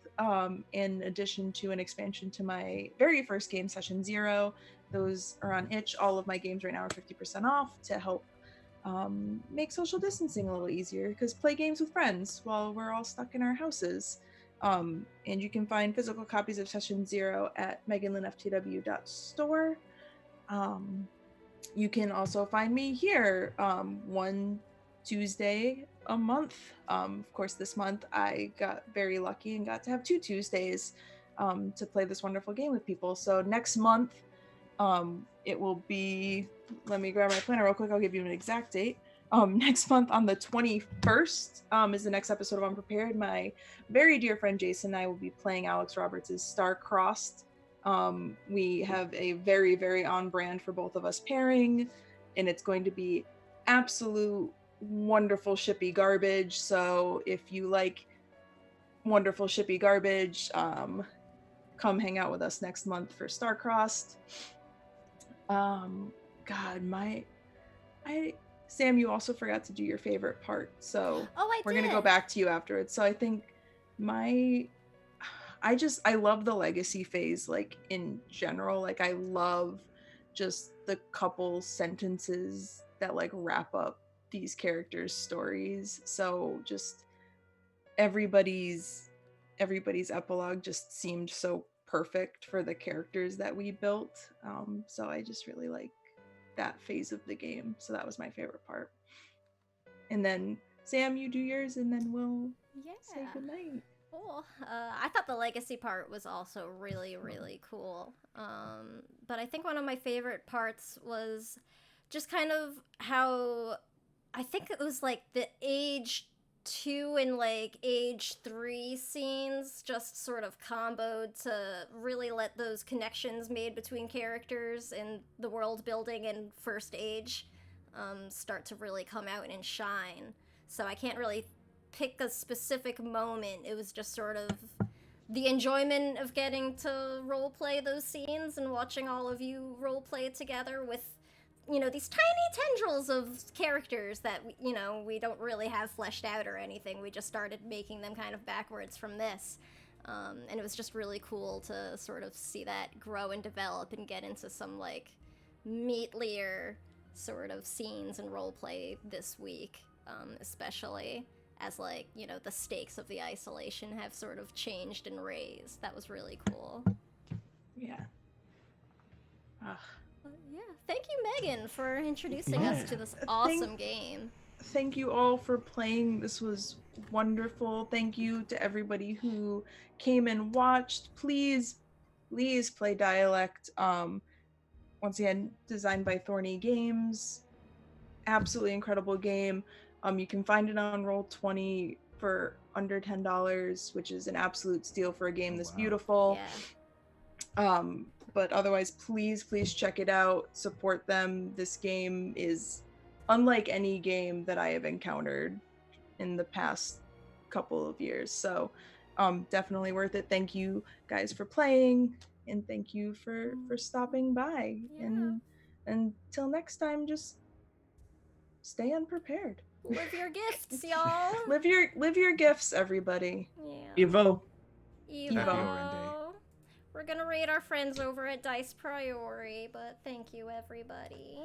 in addition to an expansion to my very first game, Session 0. Those are on itch. All of my games right now are 50% off to help make social distancing a little easier, because play games with friends while we're all stuck in our houses. And you can find physical copies of Session Zero at meganlynnftw.store. You can also find me here one Tuesday a month. Of course, this month I got very lucky and got to have 2 Tuesdays to play this wonderful game with people. So next month, it will be, let me grab my planner real quick, I'll give you an exact date. Next month on the 21st is the next episode of Unprepared. My very dear friend Jason and I will be playing Alex Roberts' Star-Crossed. We have a very, very on brand for both of us pairing, and it's going to be absolute wonderful shippy garbage. So if you like wonderful shippy garbage, come hang out with us next month for Star-Crossed. Sam, you also forgot to do your favorite part, so we're gonna go back to you afterwards. So I think I love the legacy phase, like in general. Like I love just the couple sentences that like wrap up these characters' stories. So just everybody's epilogue just seemed so perfect for the characters that we built. So I just really like that phase of the game. So that was my favorite part. And then Sam, you do yours, and then we'll say goodnight. Cool. I thought the legacy part was also really, really cool. But I think one of my favorite parts was just kind of how I think it was like the age 2 and like age 3 scenes just sort of comboed to really let those connections made between characters and the world building in first age start to really come out and shine. So I can't really pick a specific moment. It was just sort of the enjoyment of getting to role play those scenes and watching all of you role play it together with, you know, these tiny tendrils of characters that, you know, we don't really have fleshed out or anything. We just started making them kind of backwards from this. And it was just really cool to sort of see that grow and develop and get into some, like, meatlier sort of scenes and roleplay this week, especially as, like, you know, the stakes of the isolation have sort of changed and raised. That was really cool. Yeah. Yeah, thank you, Megan, for introducing us to this awesome game. Thank you all for playing. This was wonderful. Thank you to everybody who came and watched. Please play Dialect. Once again, designed by Thorny Games. Absolutely incredible game. You can find it on Roll20 for under $10, which is an absolute steal for a game this beautiful. Yeah. But otherwise, please check it out. Support them. This game is unlike any game that I have encountered in the past couple of years. So definitely worth it. Thank you guys for playing, and thank you for stopping by. Yeah. And until next time, just stay unprepared. Live your gifts, y'all. Live your gifts, everybody. Yeah. Evo. We're gonna rate our friends over at Dice Priori, but thank you, everybody.